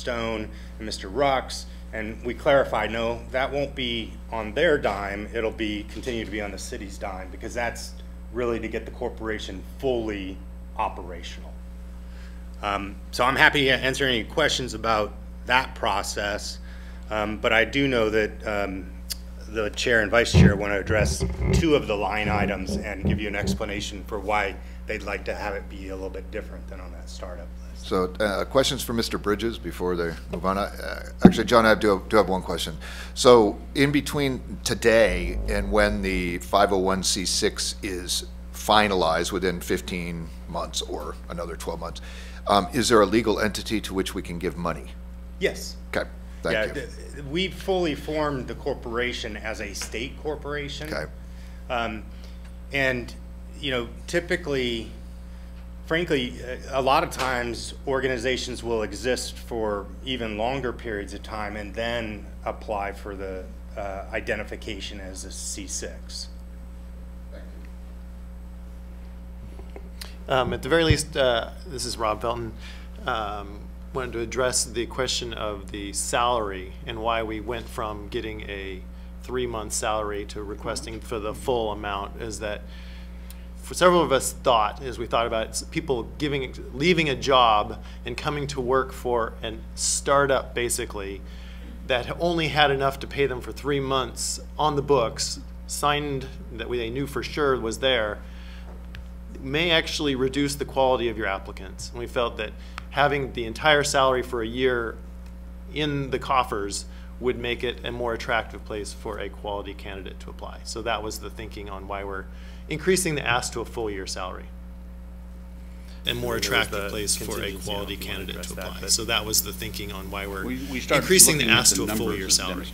Stone and Mr. Rux, and we clarified, no, that won't be on their dime, it'll be continue to be on the city's dime, because that's really to get the corporation fully operational. So I'm happy to answer any questions about that process, but I do know that the chair and vice chair want to address two of the line items and give you an explanation for why they'd like to have it be a little bit different than on that startup list. So questions for Mr. Bridges before they move on? Actually, John, I do have one question. So in between today and when the 501c6 is finalized within 15 months or another 12 months, is there a legal entity to which we can give money? Yes. Okay. Thank you. We fully formed the corporation as a state corporation. Okay. And, you know, typically, frankly, a lot of times organizations will exist for even longer periods of time and then apply for the identification as a C6. At the very least, this is Rob Felton. Wanted to address the question of the salary and why we went from getting a 3-month salary to requesting for the full amount. Is that for several of us thought, as we thought about it, people leaving a job and coming to work for a startup basically that only had enough to pay them for 3 months on the books, signed that they knew for sure was there, may actually reduce the quality of your applicants. And we felt that having the entire salary for a year in the coffers would make it a more attractive place for a quality candidate to apply. So that was the thinking on why we're increasing the ask to a full year salary. And more attractive place for a quality candidate to apply. So that was the thinking on why we're increasing the ask to a full year salary.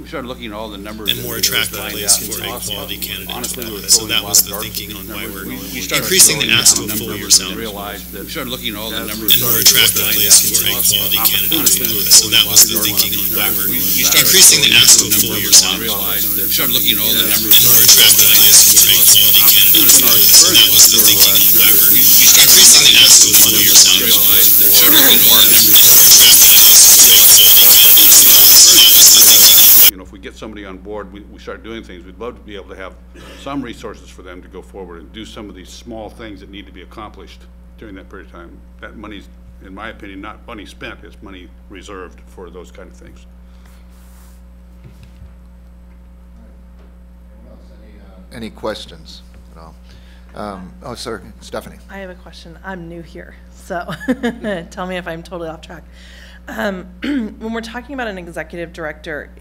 We started looking at all the numbers. And more attractive place for a quality candidate to apply. So that was the thinking on why we're increasing the ask to a full year salary. We started looking at all the numbers. And more attractive place for a quality candidate to apply. So that was the thinking on why we're increasing the ask to a full year salary. We started looking at all the numbers. And more attractive place for a quality candidate to apply. So that was the thinking on why we're increasing the ask to a full year salary. You know, if we get somebody on board, we start doing things, we'd love to be able to have some resources for them to go forward and do some of these small things that need to be accomplished during that period of time. That money's, in my opinion, not money spent, it's money reserved for those kind of things. Any questions at all? Oh, sir, Stephanie. I have a question. I'm new here, so tell me if I'm totally off track. When we're talking about an executive director,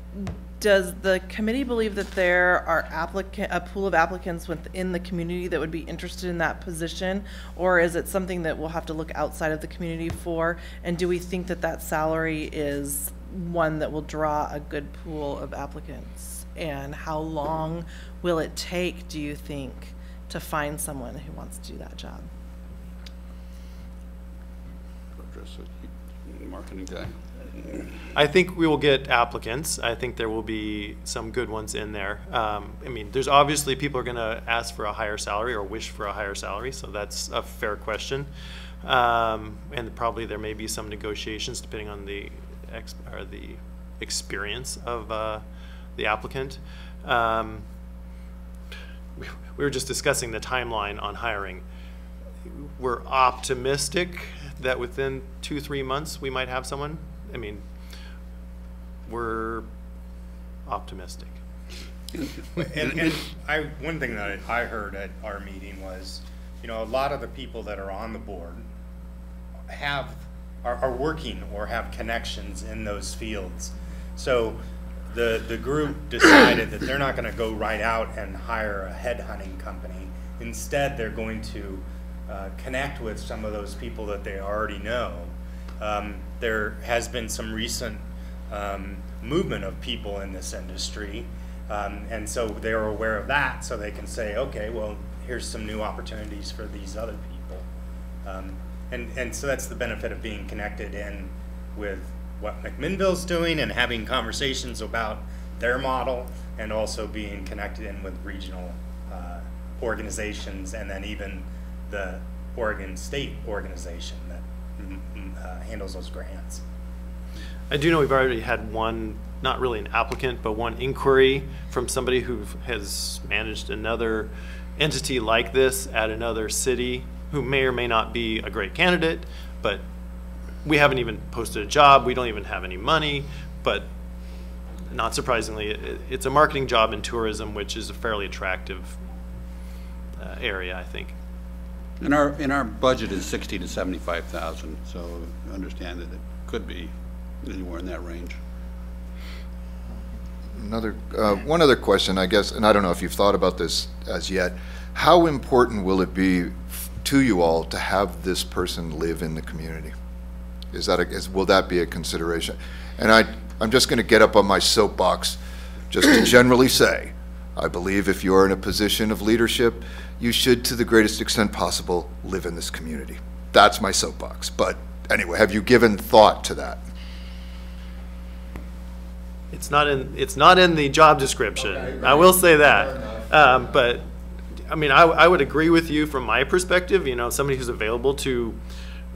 does the committee believe that there are a pool of applicants within the community that would be interested in that position, or is it something that we'll have to look outside of the community for? And do we think that that salary is one that will draw a good pool of applicants? And how long will it take, do you think, to find someone who wants to do that job? Marketing guy. I think we will get applicants. I think there will be some good ones in there. I mean, there's obviously people are going to ask for a higher salary or wish for a higher salary, so that's a fair question. And probably there may be some negotiations depending on the experience of the applicant. We were just discussing the timeline on hiring. We're optimistic that within 2-3 months we might have someone. I mean, we're optimistic. And one thing that I heard at our meeting was, you know, a lot of the people that are on the board are working or have connections in those fields. So the group decided that they're not going to go right out and hire a headhunting company. Instead, they're going to connect with some of those people that they already know. There has been some recent movement of people in this industry, and so they're aware of that, so they can say, okay, well, here's some new opportunities for these other people. And so that's the benefit of being connected in with what McMinnville's doing and having conversations about their model, and also being connected in with regional organizations, and then even the Oregon State organization that handles those grants. I do know we've already had one, not really an applicant, but one inquiry from somebody who has managed another entity like this at another city, who may or may not be a great candidate, but we haven't even posted a job, we don't even have any money, but not surprisingly, it's a marketing job in tourism, which is a fairly attractive area, I think. And our budget is 60 to 75,000, so understand that it could be anywhere in that range. One other question, I guess, and I don't know if you've thought about this as yet. How important will it be to you all to have this person live in the community? Will that be a consideration? And I'm just going to get up on my soapbox just to generally say, I believe if you're in a position of leadership, you should, to the greatest extent possible, live in this community. That's my soapbox. But anyway, have you given thought to that? It's not in the job description. Okay, I will say that. But I mean, I would agree with you from my perspective. You know, somebody who's available to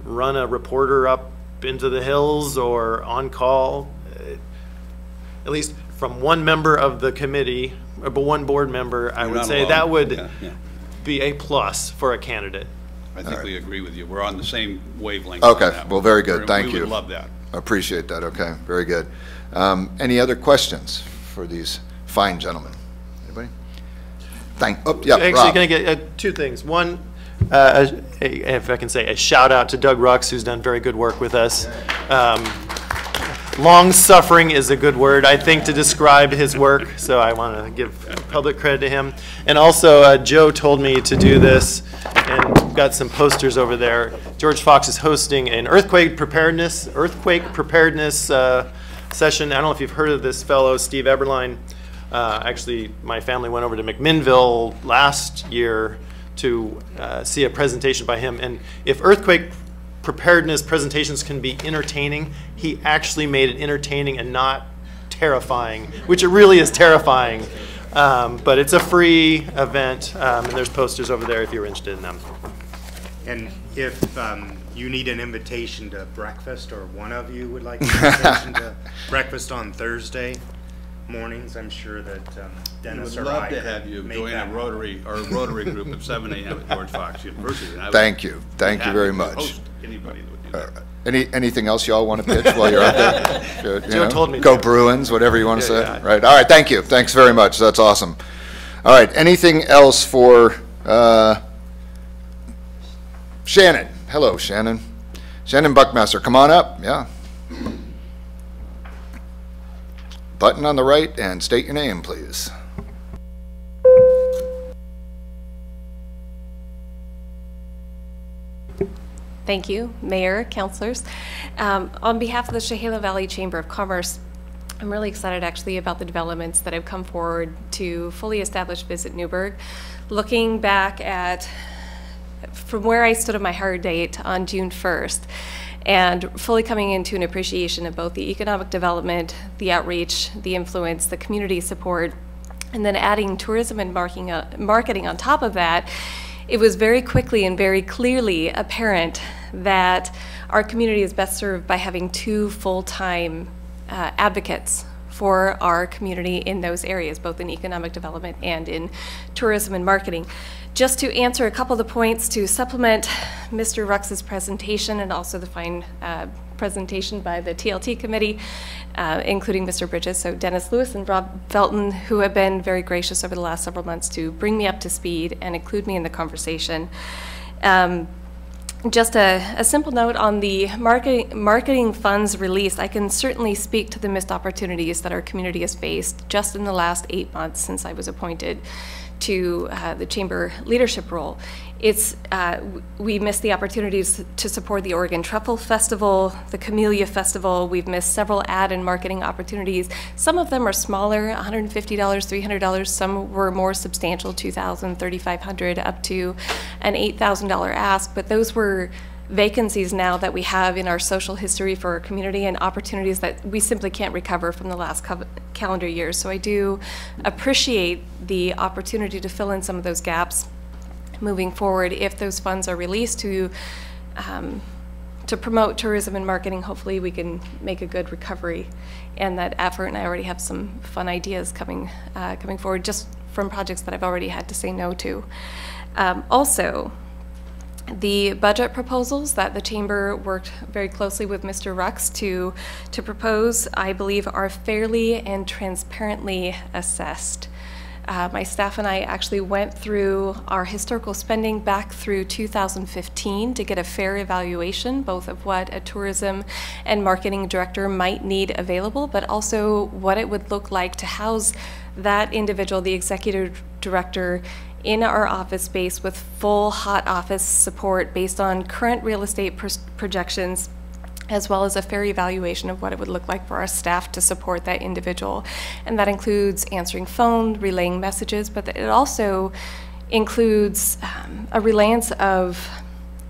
run a reporter up into the hills or on call, at least from one member of the committee, or one board member, I would say that would be a plus for a candidate. I think we agree with you. We're on the same wavelength. Okay, well, very good. Thank you. We would love that. I appreciate that. Okay, very good. Any other questions for these fine gentlemen? Anybody? Yeah, Actually, Rob. going to get two things. One, if I can say, a shout out to Doug Rux, who's done very good work with us. Long-suffering is a good word, I think, to describe his work, so I want to give public credit to him. And also, Joe told me to do this, and we've got some posters over there. George Fox is hosting an earthquake preparedness session. I don't know if you've heard of this fellow, Steve Eberline. Actually, my family went over to McMinnville last year to see a presentation by him. And if earthquake preparedness presentations can be entertaining, he actually made it entertaining and not terrifying, which it really is terrifying. But it's a free event, and there's posters over there if you're interested in them. And if you need an invitation to breakfast, or one of you would like an invitation to breakfast on Thursday mornings, I'm sure that Dennis or I would love to have you join a Rotary group at 7 a.m. at George Fox University. Thank you very much. Host anybody that would do that. Anything else y'all want to pitch while you're out there? Joe told me Go to. Bruins, whatever you want to say. Yeah. Right. All right. Thank you. Thanks very much. That's awesome. All right. Anything else for Shannon? Hello, Shannon. Shannon Buckmaster, come on up. Yeah. Button on the right, and state your name, please. Thank you, Mayor, councilors. On behalf of the Chehalis Valley Chamber of Commerce, I'm really excited actually about the developments that have come forward to fully establish Visit Newberg. Looking back at from where I stood on my hard date on June 1st, and fully coming into an appreciation of both the economic development, the outreach, the influence, the community support, and then adding tourism and marketing on top of that, it was very quickly and very clearly apparent that our community is best served by having two full-time advocates for our community in those areas, both in economic development and in tourism and marketing. Just to answer a couple of the points to supplement Mr. Rux's presentation, and also the fine presentation by the TLT committee, including Mr. Bridges, so Dennis Lewis and Rob Felton, who have been very gracious over the last several months to bring me up to speed and include me in the conversation. Just a simple note on the marketing funds released. I can certainly speak to the missed opportunities that our community has faced just in the last 8 months since I was appointed to the chamber leadership role. We missed the opportunities to support the Oregon Truffle Festival, the Camellia Festival. We've missed several ad and marketing opportunities. Some of them are smaller, $150, $300. Some were more substantial, $2,000, $3,500, up to an $8,000 ask. But those were vacancies now that we have in our social history for our community, and opportunities that we simply can't recover from the last calendar year. So I do appreciate the opportunity to fill in some of those gaps moving forward if those funds are released to to promote tourism and marketing, hopefully we can make a good recovery and that effort. And I already have some fun ideas coming forward just from projects that I've already had to say no to. Also, the budget proposals that the Chamber worked very closely with Mr. Rux to propose, I believe, are fairly and transparently assessed. My staff and I actually went through our historical spending back through 2015 to get a fair evaluation, both of what a tourism and marketing director might need available, but also what it would look like to house that individual, the executive director, in our office space with full hot office support based on current real estate projections, as well as a fair evaluation of what it would look like for our staff to support that individual. And that includes answering phone, relaying messages, but it also includes a reliance of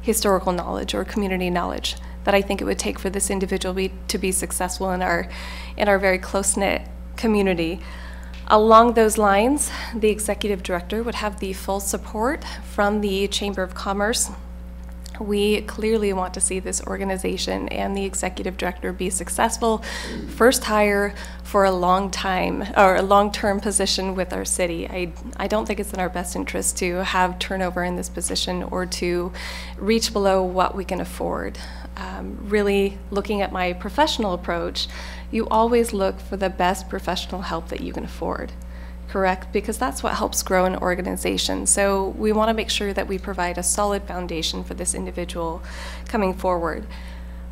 historical knowledge or community knowledge that I think it would take for this individual to be successful in our very close-knit community. Along those lines, the executive director would have the full support from the Chamber of Commerce. We clearly want to see this organization and the executive director be successful, first hire for a long time or a long-term position with our city. I don't think it's in our best interest to have turnover in this position or to reach below what we can afford. Really looking at my professional approach, you always look for the best professional help that you can afford. Correct? Because that's what helps grow an organization. So we want to make sure that we provide a solid foundation for this individual coming forward.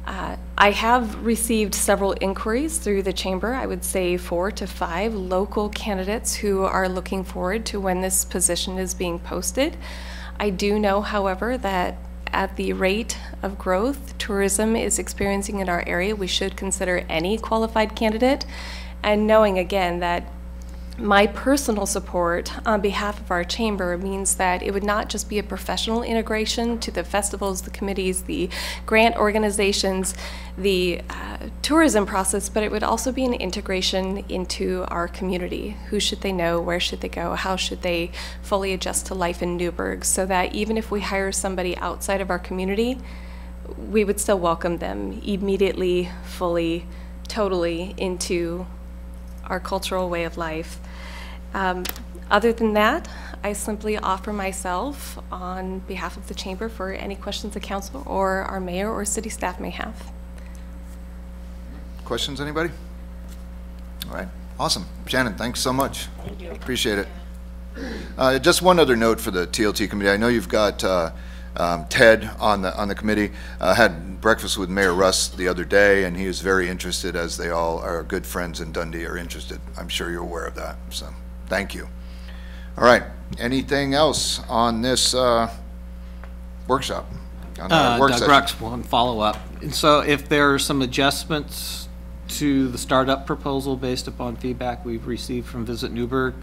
I have received several inquiries through the Chamber, I would say 4 to 5 local candidates who are looking forward to when this position is being posted. I do know, however, that at the rate of growth tourism is experiencing in our area, we should consider any qualified candidate, and knowing again that my personal support on behalf of our chamber means that it would not just be a professional integration to the festivals, the committees, the grant organizations, the tourism process, but it would also be an integration into our community. Who should they know? Where should they go? How should they fully adjust to life in Newberg, so that even if we hire somebody outside of our community, we would still welcome them immediately, fully, totally into our cultural way of life. Other than that, I simply offer myself on behalf of the chamber for any questions the council or our mayor or city staff may have. Questions, anybody? All right, awesome. Shannon, thanks so much. Thank you. Appreciate it. Just one other note for the TLT committee. I know you've got Ted on the committee. Had breakfast with Mayor Russ the other day, and he was very interested, as they all are good friends in Dundee are interested. I'm sure you're aware of that, so thank you. All right, anything else on this workshop? On the work Doug session? Rux, one follow-up. And so if there are some adjustments to the startup proposal based upon feedback we've received from Visit Newberg,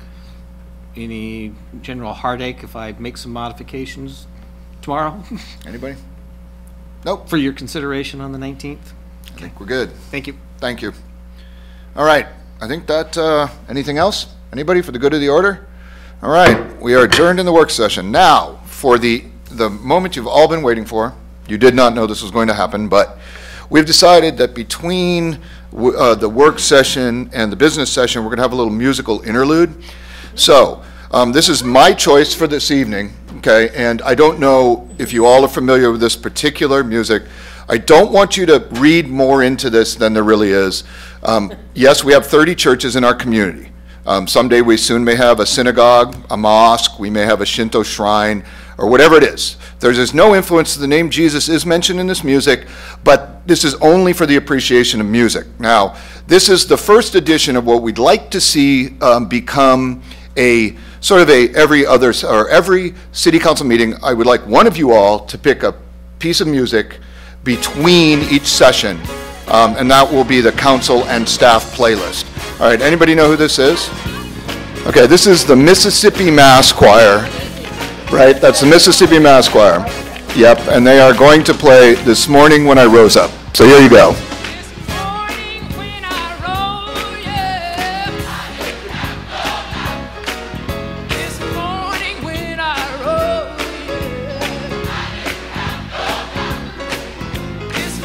any general heartache if I make some modifications tomorrow? Anybody? Nope. For your consideration on the 19th? I think we're good. Thank you. Thank you. All right, I think that, anything else? Anybody for the good of the order? All right, we are adjourned in the work session. Now, for the moment you've all been waiting for. You did not know this was going to happen, but we've decided that between the work session and the business session, we're going to have a little musical interlude. So, this is my choice for this evening, okay? And I don't know if you all are familiar with this particular music. I don't want you to read more into this than there really is. Yes, we have 30 churches in our community. Someday we soon may have a synagogue, a mosque, we may have a Shinto shrine, or whatever it is. There's no influence. The name Jesus is mentioned in this music, but this is only for the appreciation of music. Now, this is the first edition of what we'd like to see become a sort of every city council meeting. I would like one of you all to pick a piece of music between each session, and that will be the council and staff playlist. All right, anybody know who this is? Okay, this is the Mississippi Mass Choir, right? That's the Mississippi Mass Choir. Yep, and they are going to play This Morning When I Rose Up. So here you go. This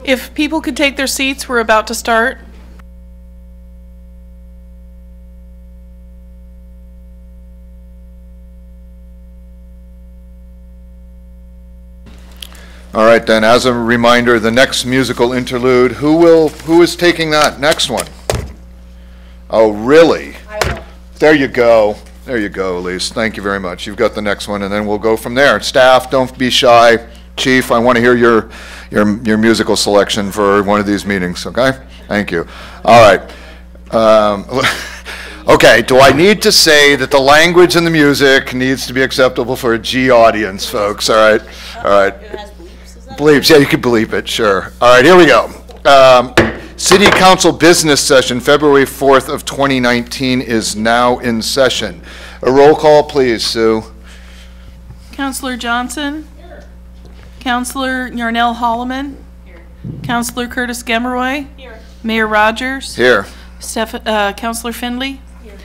If people could take their seats, we're about to start. All right, then, as a reminder, the next musical interlude, who is taking that next one? Oh, really? I will. There you go. There you go, Elise. Thank you very much. You've got the next one, and then we'll go from there. Staff, don't be shy. Chief, I want to hear your musical selection for one of these meetings, okay? Thank you. All right. Okay, do I need to say that the language and the music needs to be acceptable for a G audience, folks? All right. All right. Bleeps, yeah, you can bleep it, sure. All right, here we go. City Council business session, February 4th of 2019 is now in session. A roll call, please, Sue. Councilor Johnson? Here. Councilor Yarnell Holloman? Here. Councilor Curtis Gemeroy? Here. Mayor Rogers? Here. Councilor Findley? Here.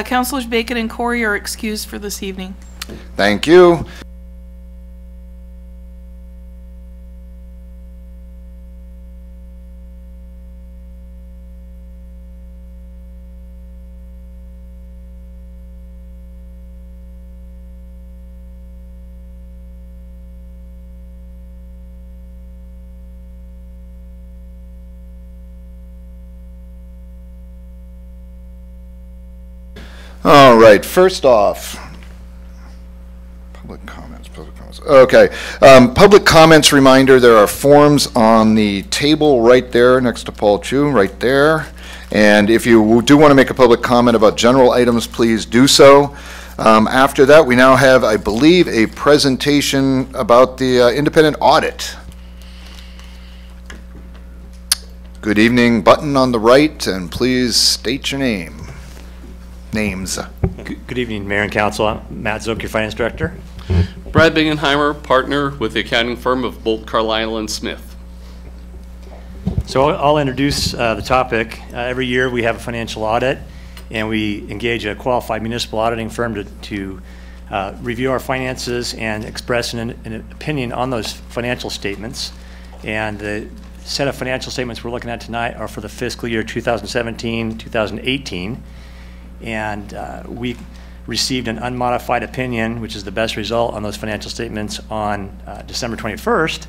Councilors Bacon and Corey are excused for this evening. Thank you. All right, first off, public comments. Okay, public comments reminder, there are forms on the table right there next to Paul Chu, right there. And if you do want to make a public comment about general items, please do so. After that, we now have, I believe, a presentation about the independent audit. Good evening, button on the right, and please state your name. Names. Good evening, Mayor and Council. I'm Matt Zook, your Finance Director. Brad Bingenheimer, partner with the accounting firm of Bolt, Carlisle & Smith. So I'll introduce the topic. Every year we have a financial audit, and we engage a qualified municipal auditing firm to review our finances and express an opinion on those financial statements. And the set of financial statements we're looking at tonight are for the fiscal year 2017-2018. And we received an unmodified opinion, which is the best result on those financial statements, on December 21st.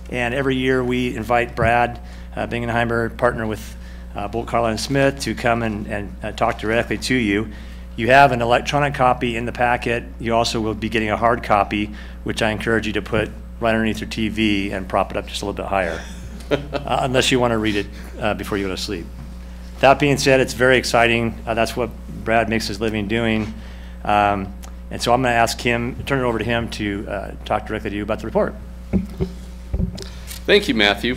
And every year we invite Brad Bingenheimer, partner with Bolt, Carlisle & Smith, to come and talk directly to you. You have an electronic copy in the packet. You also will be getting a hard copy, which I encourage you to put right underneath your TV and prop it up just a little bit higher, unless you want to read it before you go to sleep. That being said, it's very exciting. That's what Brad makes his living doing. And so I'm going to ask him, turn it over to him to talk directly to you about the report. Thank you, Matthew.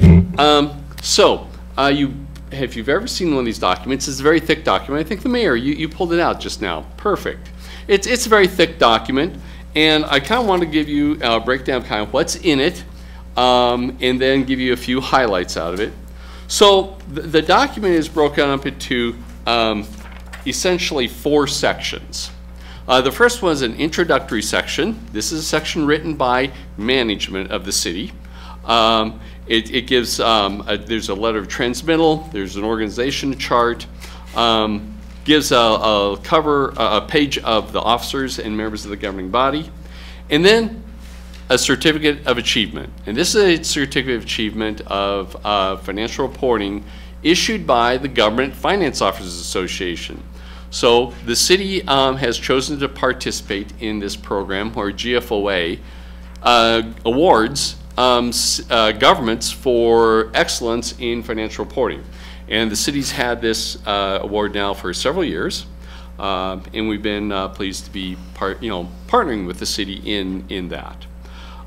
If you've ever seen one of these documents, it's a very thick document. I think the mayor, you pulled it out just now. Perfect. It's a very thick document, and I kind of want to give you a breakdown of kind of what's in it, and then give you a few highlights out of it. So the document is broken up into essentially 4 sections. The first one is an introductory section. This is a section written by management of the city. It gives, there's a letter of transmittal, there's an organization chart, gives a page of the officers and members of the governing body, and then a certificate of achievement. And this is a certificate of achievement of financial reporting issued by the Government Finance Officers Association. So the city has chosen to participate in this program where GFOA awards governments for excellence in financial reporting. And the city's had this award now for several years, and we've been pleased to be partnering with the city in that.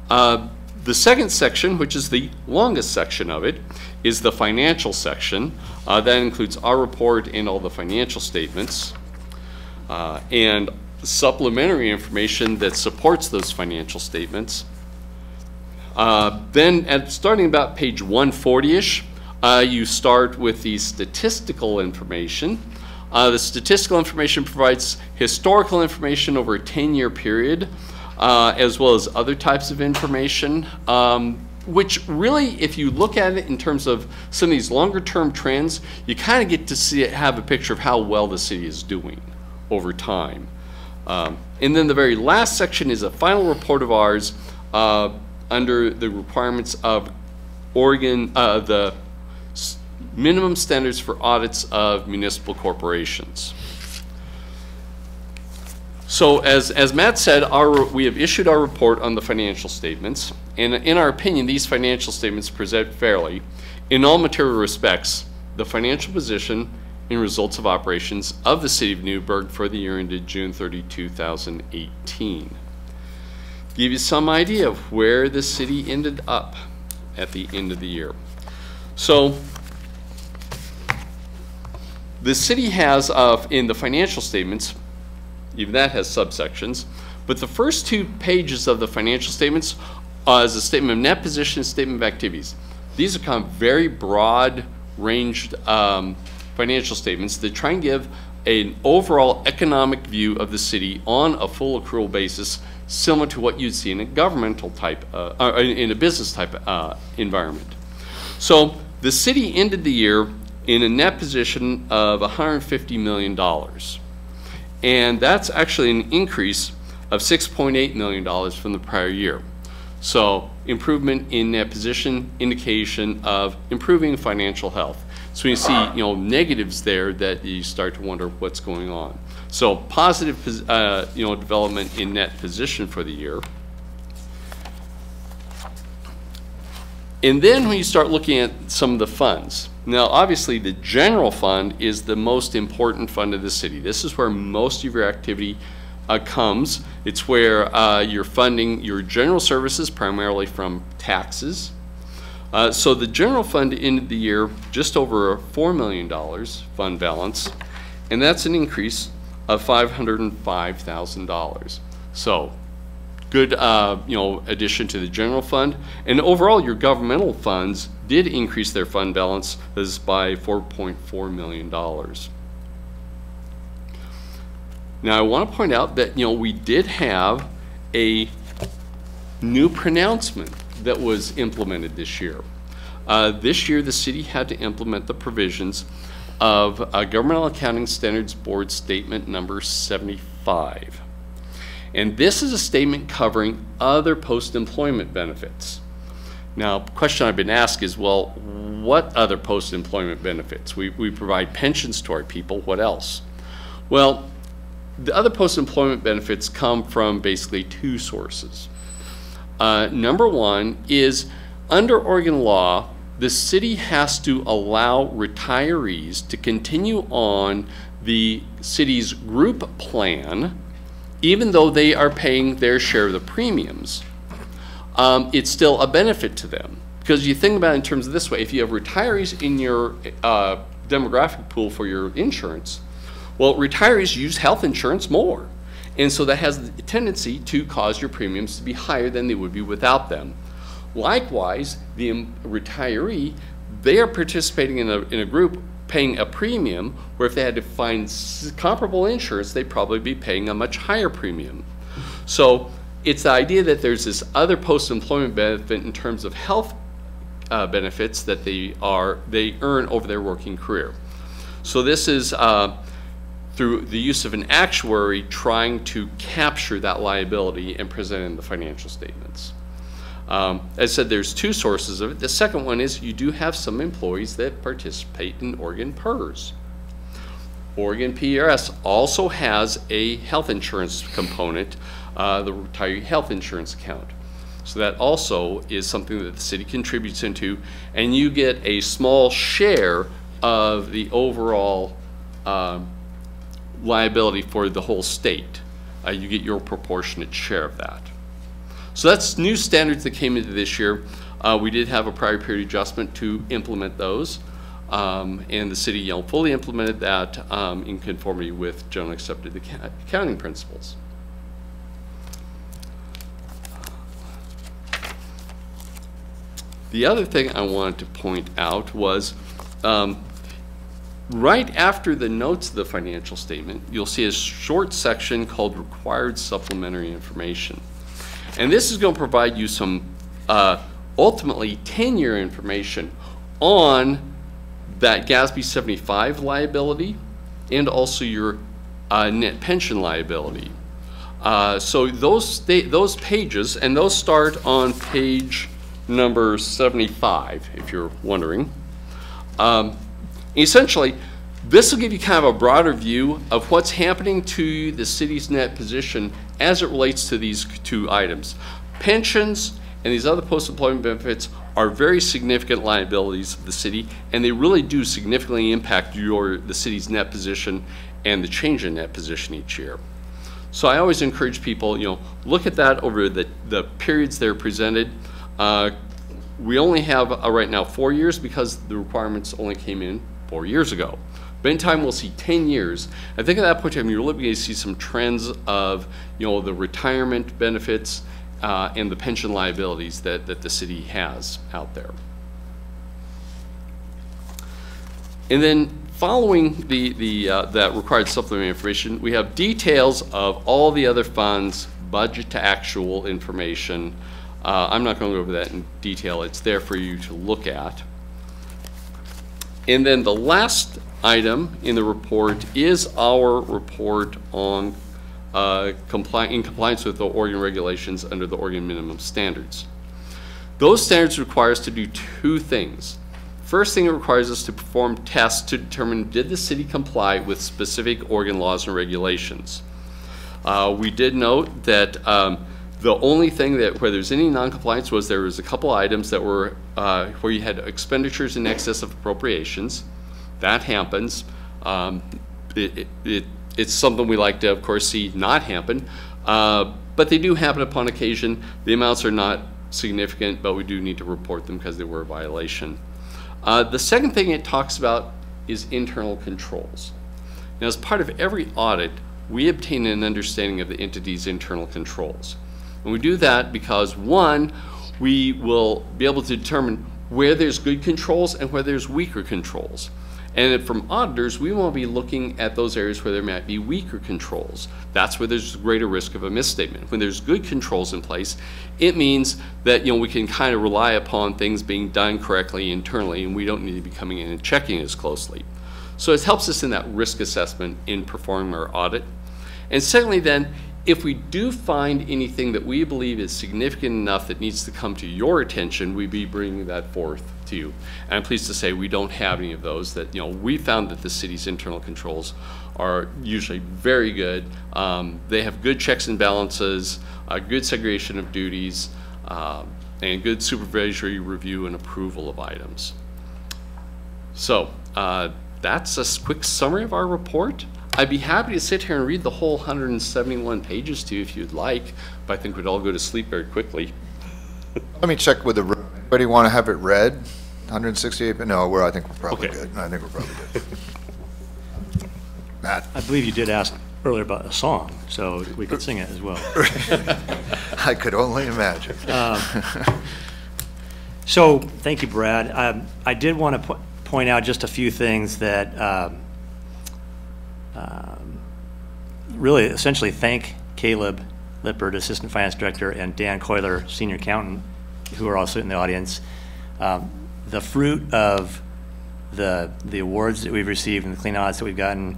The second section, which is the longest section of it, is the financial section. That includes our report and all the financial statements and supplementary information that supports those financial statements. Then starting about page 140-ish, you start with the statistical information. The statistical information provides historical information over a 10-year period, as well as other types of information. which really, if you look at it in terms of some of these longer term trends, you kind of get to see it, have a picture of how well the city is doing over time. And then the very last section is a final report of ours under the requirements of Oregon, the minimum standards for audits of municipal corporations. So as Matt said, we have issued our report on the financial statements, and in our opinion, these financial statements present fairly, in all material respects, the financial position and results of operations of the City of Newberg for the year ended June 30, 2018. Give you some idea of where the city ended up at the end of the year. So the city has, in the financial statements, even that has subsections, but the first 2 pages of the financial statements is a statement of net position, statement of activities. These are kind of very broad ranged financial statements that try and give an overall economic view of the city on a full accrual basis, similar to what you'd see in a governmental type, in a business type environment. So the city ended the year in a net position of $150 million. And that's actually an increase of $6.8 million from the prior year. So improvement in net position, indication of improving financial health. So when you see, negatives there, that you start to wonder what's going on. So positive, development in net position for the year. And then when you start looking at some of the funds, now obviously the general fund is the most important fund of the city. This is where most of your activity comes. It's where you're funding your general services primarily from taxes. So the general fund ended the year just over $4 million fund balance, and that's an increase of $505,000. So good, addition to the general fund. And overall, your governmental funds did increase their fund balance by $4.4 million. Now, I want to point out that, we did have a new pronouncement that was implemented this year. This year, the city had to implement the provisions of Governmental Accounting Standards Board Statement number 75. And this is a statement covering other post-employment benefits. Now, the question I've been asked is, well, what other post-employment benefits? We provide pensions to our people, what else? Well, the other post-employment benefits come from basically 2 sources. Number one is, under Oregon law, the city has to allow retirees to continue on the city's group plan, even though they are paying their share of the premiums. It's still a benefit to them. Because you think about it in terms of this way, if you have retirees in your demographic pool for your insurance, well, retirees use health insurance more. And so that has the tendency to cause your premiums to be higher than they would be without them. Likewise, the retiree, they are participating in a group paying a premium, where if they had to find comparable insurance, they'd probably be paying a much higher premium. So it's the idea that there's this other post-employment benefit in terms of health benefits that they earn over their working career. So this is through the use of an actuary trying to capture that liability and present it in the financial statements. As I said, there's 2 sources of it. The second one is you do have some employees that participate in Oregon PERS. Oregon PERS also has a health insurance component, the retiree health insurance account. So that also is something that the city contributes into, and you get a small share of the overall liability for the whole state. You get your proportionate share of that. So that's new standards that came into this year. We did have a prior period adjustment to implement those, and the city fully implemented that in conformity with generally accepted accounting principles. The other thing I wanted to point out was right after the notes of the financial statement, you'll see a short section called Required Supplementary Information. And this is going to provide you some ultimately 10-year information on that GASB 75 liability and also your net pension liability. So those pages, and those start on page number 75, if you're wondering. Essentially, this will give you kind of a broader view of what's happening to the city's net position as it relates to these two items. Pensions and these other post-employment benefits are very significant liabilities of the city, and they really do significantly impact the city's net position and the change in net position each year. So I always encourage people, look at that over the periods they're presented. We only have right now 4 years because the requirements only came in 4 years ago. But in time we'll see 10 years. I think at that point in time you're really going to see some trends of the retirement benefits and the pension liabilities that the city has out there. And then following that required supplementary information, we have details of all the other funds, budget to actual information. I'm not going to go over that in detail. It's there for you to look at. And then the last item in the report is our report on in compliance with the Oregon regulations under the Oregon minimum standards. Those standards require us to do two things. First thing, it requires us to perform tests to determine did the city comply with specific Oregon laws and regulations. We did note that the only thing where there's any non-compliance was there was a couple items that were where you had expenditures in excess of appropriations. That happens. It's something we like to, of course, see not happen, but they do happen upon occasion. The amounts are not significant, but we do need to report them because they were a violation. The second thing it talks about is internal controls. Now, as part of every audit, we obtain an understanding of the entity's internal controls. And we do that because, one, we will be able to determine where there's good controls and where there's weaker controls. And from auditors, we want to be looking at those areas where there might be weaker controls. That's where there's greater risk of a misstatement. When there's good controls in place, it means that we can kind of rely upon things being done correctly internally, and we don't need to be coming in and checking as closely. So it helps us in that risk assessment in performing our audit. And secondly then, if we do find anything that we believe is significant enough that needs to come to your attention, we'd be bringing that forth to you. And I'm pleased to say we don't have any of those. That we found that the city's internal controls are usually very good. They have good checks and balances, good segregation of duties, and good supervisory review and approval of items. So that's a quick summary of our report. I'd be happy to sit here and read the whole 171 pages to you if you'd like, but I think we'd all go to sleep very quickly. Let me check with the room. Anybody want to have it read? 168? No, I think we're probably good. I think we're probably good. Matt? I believe you did ask earlier about a song, so we could sing it as well. I could only imagine. So, thank you, Brad. I did want to point out just a few things that really essentially thank Caleb Lippert, Assistant Finance Director, and Dan Coyler, Senior Accountant, who are also in the audience. The fruit of the awards that we've received and the clean audits that we've gotten,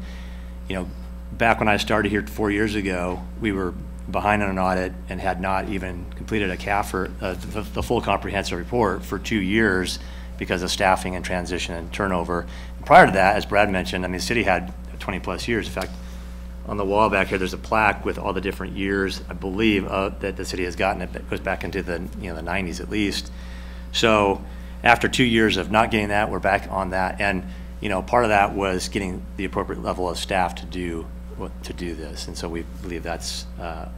back when I started here 4 years ago, we were behind on an audit and had not even completed a CAFR, the full comprehensive report, for 2 years because of staffing and transition and turnover. And prior to that, as Brad mentioned, the city had 20 plus years. In fact, on the wall back here, there's a plaque with all the different years, I believe, that the city has gotten. It goes back into the the 90s at least. So after 2 years of not getting that, we're back on that. And part of that was getting the appropriate level of staff to do this. And so we believe that's a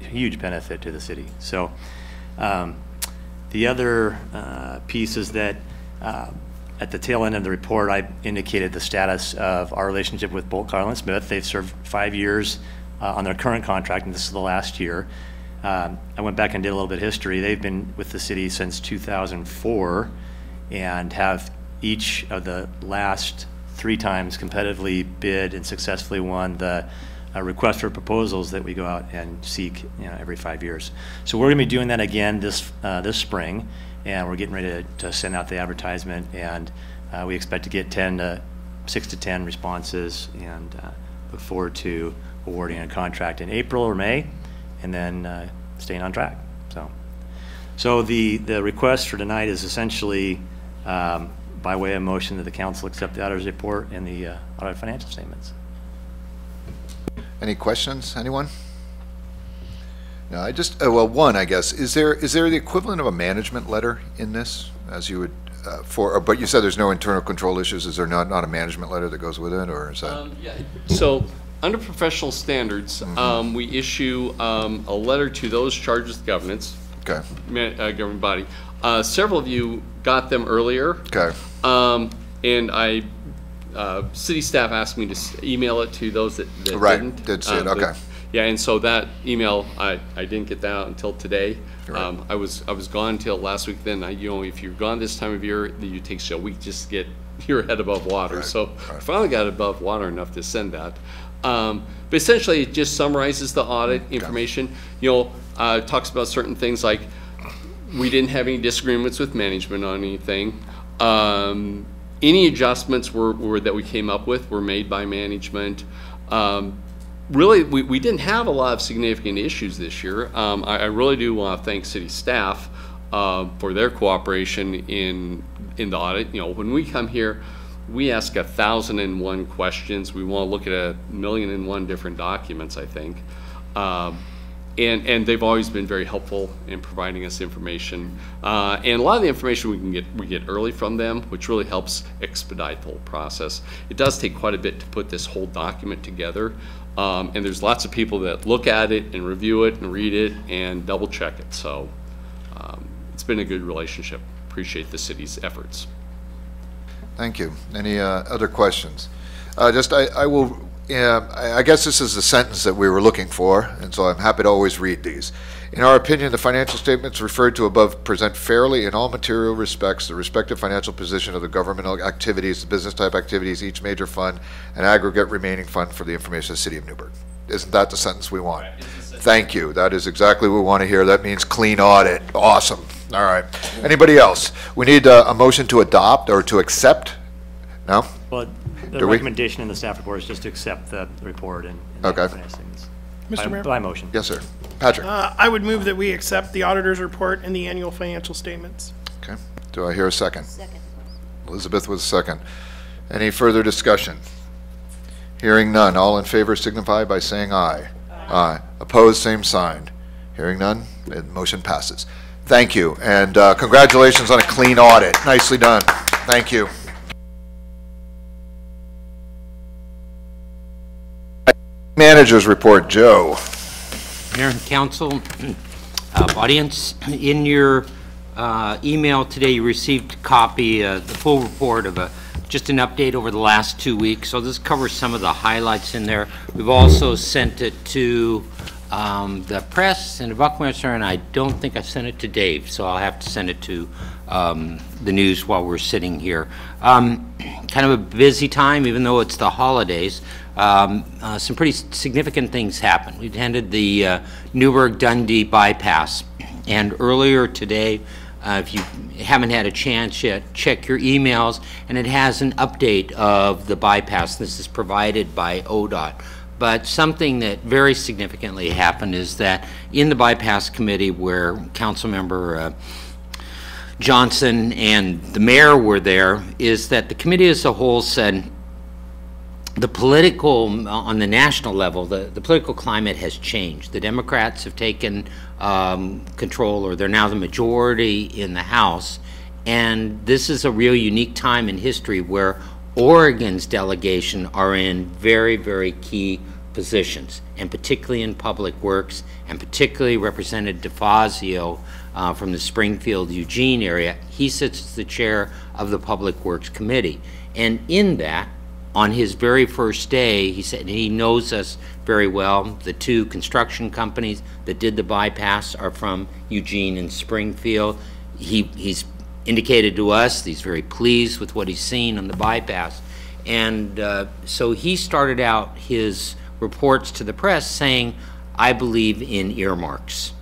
huge benefit to the city. So the other piece is that at the tail end of the report, I indicated the status of our relationship with Bolt, Carlin Smith. They've served 5 years on their current contract, and this is the last year. I went back and did a little bit of history. They've been with the city since 2004 and have each of the last 3 times competitively bid and successfully won the request for proposals that we go out and seek every 5 years. So we're going to be doing that again this spring. and we're getting ready to send out the advertisement, and we expect to get 6 to 10 responses, and look forward to awarding a contract in April or May, and then staying on track. So the request for tonight is essentially by way of motion that the council accept the auditor's report and the audited financial statements. Any questions, anyone? No, I just, well, one, I guess, is there the equivalent of a management letter in this, as you would, but you said there's no internal control issues, is there not a management letter that goes with it, or is that? Yeah. So, under professional standards, we issue a letter to those charged with governance, okay. Governing body. Several of you got them earlier. Okay. And city staff asked me to email it to those that right. didn't. Did see it, okay. Yeah, and so that email, I didn't get that out until today. Right. I was gone until last week. Then if you're gone this time of year, it takes you a week just to get your head above water. Right. So right. I finally got above water enough to send that. But essentially, it just summarizes the audit information. Talks about certain things like we didn't have any disagreements with management on anything. Any adjustments that we came up with were made by management. Really, we didn't have a lot of significant issues this year. I really do want to thank city staff for their cooperation in the audit. When we come here, we ask 1,001 questions. We want to look at 1,000,001 different documents, I think. And they've always been very helpful in providing us information. And a lot of the information we get early from them, which really helps expedite the whole process. It does take quite a bit to put this whole document together. And there's lots of people that look at it and review it and read it and double check it. So it's been a good relationship. Appreciate the city's efforts. Thank you. Any other questions? I guess this is the sentence that we were looking for, and so I'm happy to always read these. In our opinion, the financial statements referred to above present fairly in all material respects the respective financial position of the governmental activities, the business type activities, each major fund, and aggregate remaining fund for the information of the city of Newberg. Isn't that the sentence we want? Thank you. That is exactly what we want to hear. That means clean audit. Awesome. All right. Anybody else? We need a motion to adopt or to accept? No? Well, the recommendation in the staff report is just to accept the report and okay. the financial statements. Mr. Mayor? By motion. Yes, sir. Patrick? I would move that we accept the auditor's report and the annual financial statements. Okay. Do I hear a second? Second. Elizabeth with a second. Any further discussion? Hearing none. All in favor signify by saying aye. Aye. Opposed, same sign. Hearing none, motion passes. Thank you, and congratulations on a clean audit. Nicely done. Thank you. Managers report, Joe. Mayor and Council, audience, in your email today you received a copy of the full report of just an update over the last 2 weeks. So this covers some of the highlights in there. We've also sent it to the press and the Buckminster, and I don't think I sent it to Dave, so I'll have to send it to the news while we're sitting here. Kind of a busy time, even though it's the holidays. Some pretty significant things happened. We attended the Newberg-Dundee bypass, and earlier today, if you haven't had a chance yet, check your emails, and it has an update of the bypass. This is provided by ODOT. But something that very significantly happened is that in the bypass committee where Councilmember Johnson and the mayor were there, is that the committee as a whole said the political, on the national level, the political climate has changed. The Democrats have taken control, or they're now the majority in the House, and this is a real unique time in history where Oregon's delegation are in very, very key positions, and particularly in public works, and particularly Representative DeFazio from the Springfield, Eugene area. He sits as the chair of the Public Works Committee. And in that, on his very first day, he said he knows us very well. The two construction companies that did the bypass are from Eugene and Springfield. He's indicated to us he's very pleased with what he's seen on the bypass. And so he started out his reports to the press saying, I believe in earmarks.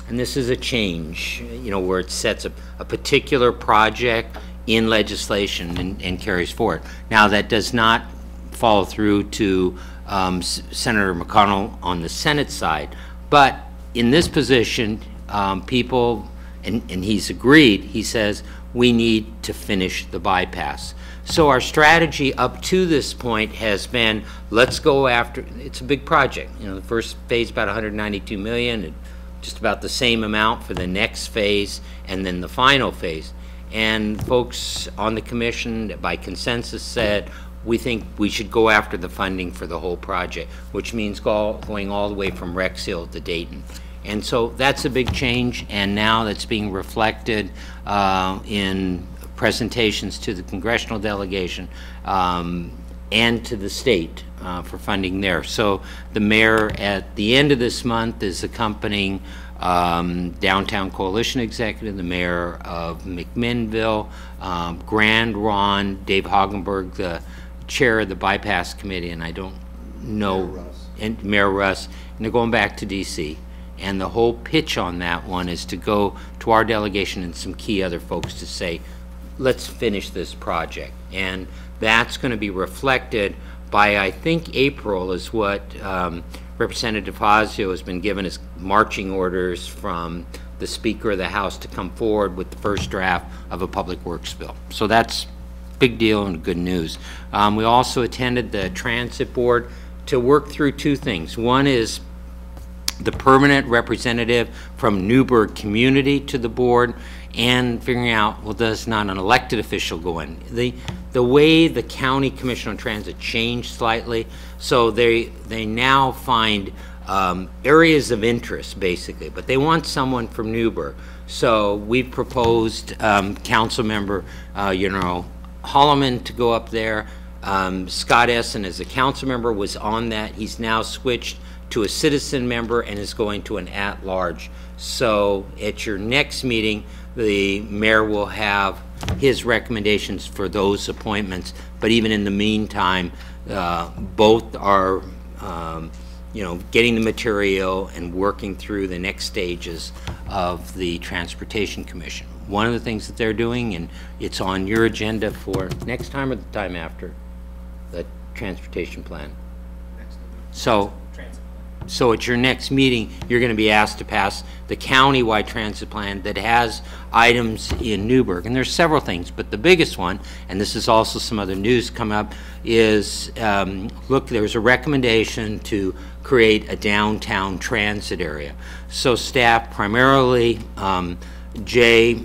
and this is a change, you know, where it sets a particular project in legislation and carries forward. Now, that does not follow through to Senator McConnell on the Senate side, but in this position, people, and he's agreed, he says, we need to finish the bypass. So our strategy up to this point has been, let's go after, it's a big project. You know, the first phase about 192 million, and just about the same amount for the next phase, and then the final phase. And folks on the commission, by consensus, said, we think we should go after the funding for the whole project, which means going all the way from Rex Hill to Dayton. And so that's a big change, and now that's being reflected in presentations to the congressional delegation and to the state for funding there. So the mayor at the end of this month is accompanying Downtown Coalition Executive, the mayor of McMinnville, Grand Ron, Dave Hagenberg, the chair of the bypass committee, and I don't know, and Mayor Russ, and they're going back to DC. And the whole pitch on that one is to go to our delegation and some key other folks to say, let's finish this project. And that's going to be reflected by, I think, April is what Representative Fazio has been given as marching orders from the Speaker of the House to come forward with the first draft of a public works bill. So that's big deal and good news. We also attended the Transit Board to work through two things. One is the permanent representative from Newberg community to the board, and figuring out, well, does not an elected official go in? The way the County Commission on Transit changed slightly, so they now find areas of interest, basically, but they want someone from Newberg. So we've proposed Council Member Holloman to go up there. Scott Essen, as a council member, was on that. He's now switched to a citizen member and is going to an at-large. So at your next meeting, the mayor will have his recommendations for those appointments. But even in the meantime, both are, getting the material and working through the next stages of the Transportation Commission. One of the things that they're doing, and it's on your agenda for next time or the time after, the transportation plan. So at your next meeting, you're going to be asked to pass the county-wide transit plan that has items in Newberg. And there's several things, but the biggest one, and this is also some other news come up, is, look, there's a recommendation to create a downtown transit area. So staff, primarily Jay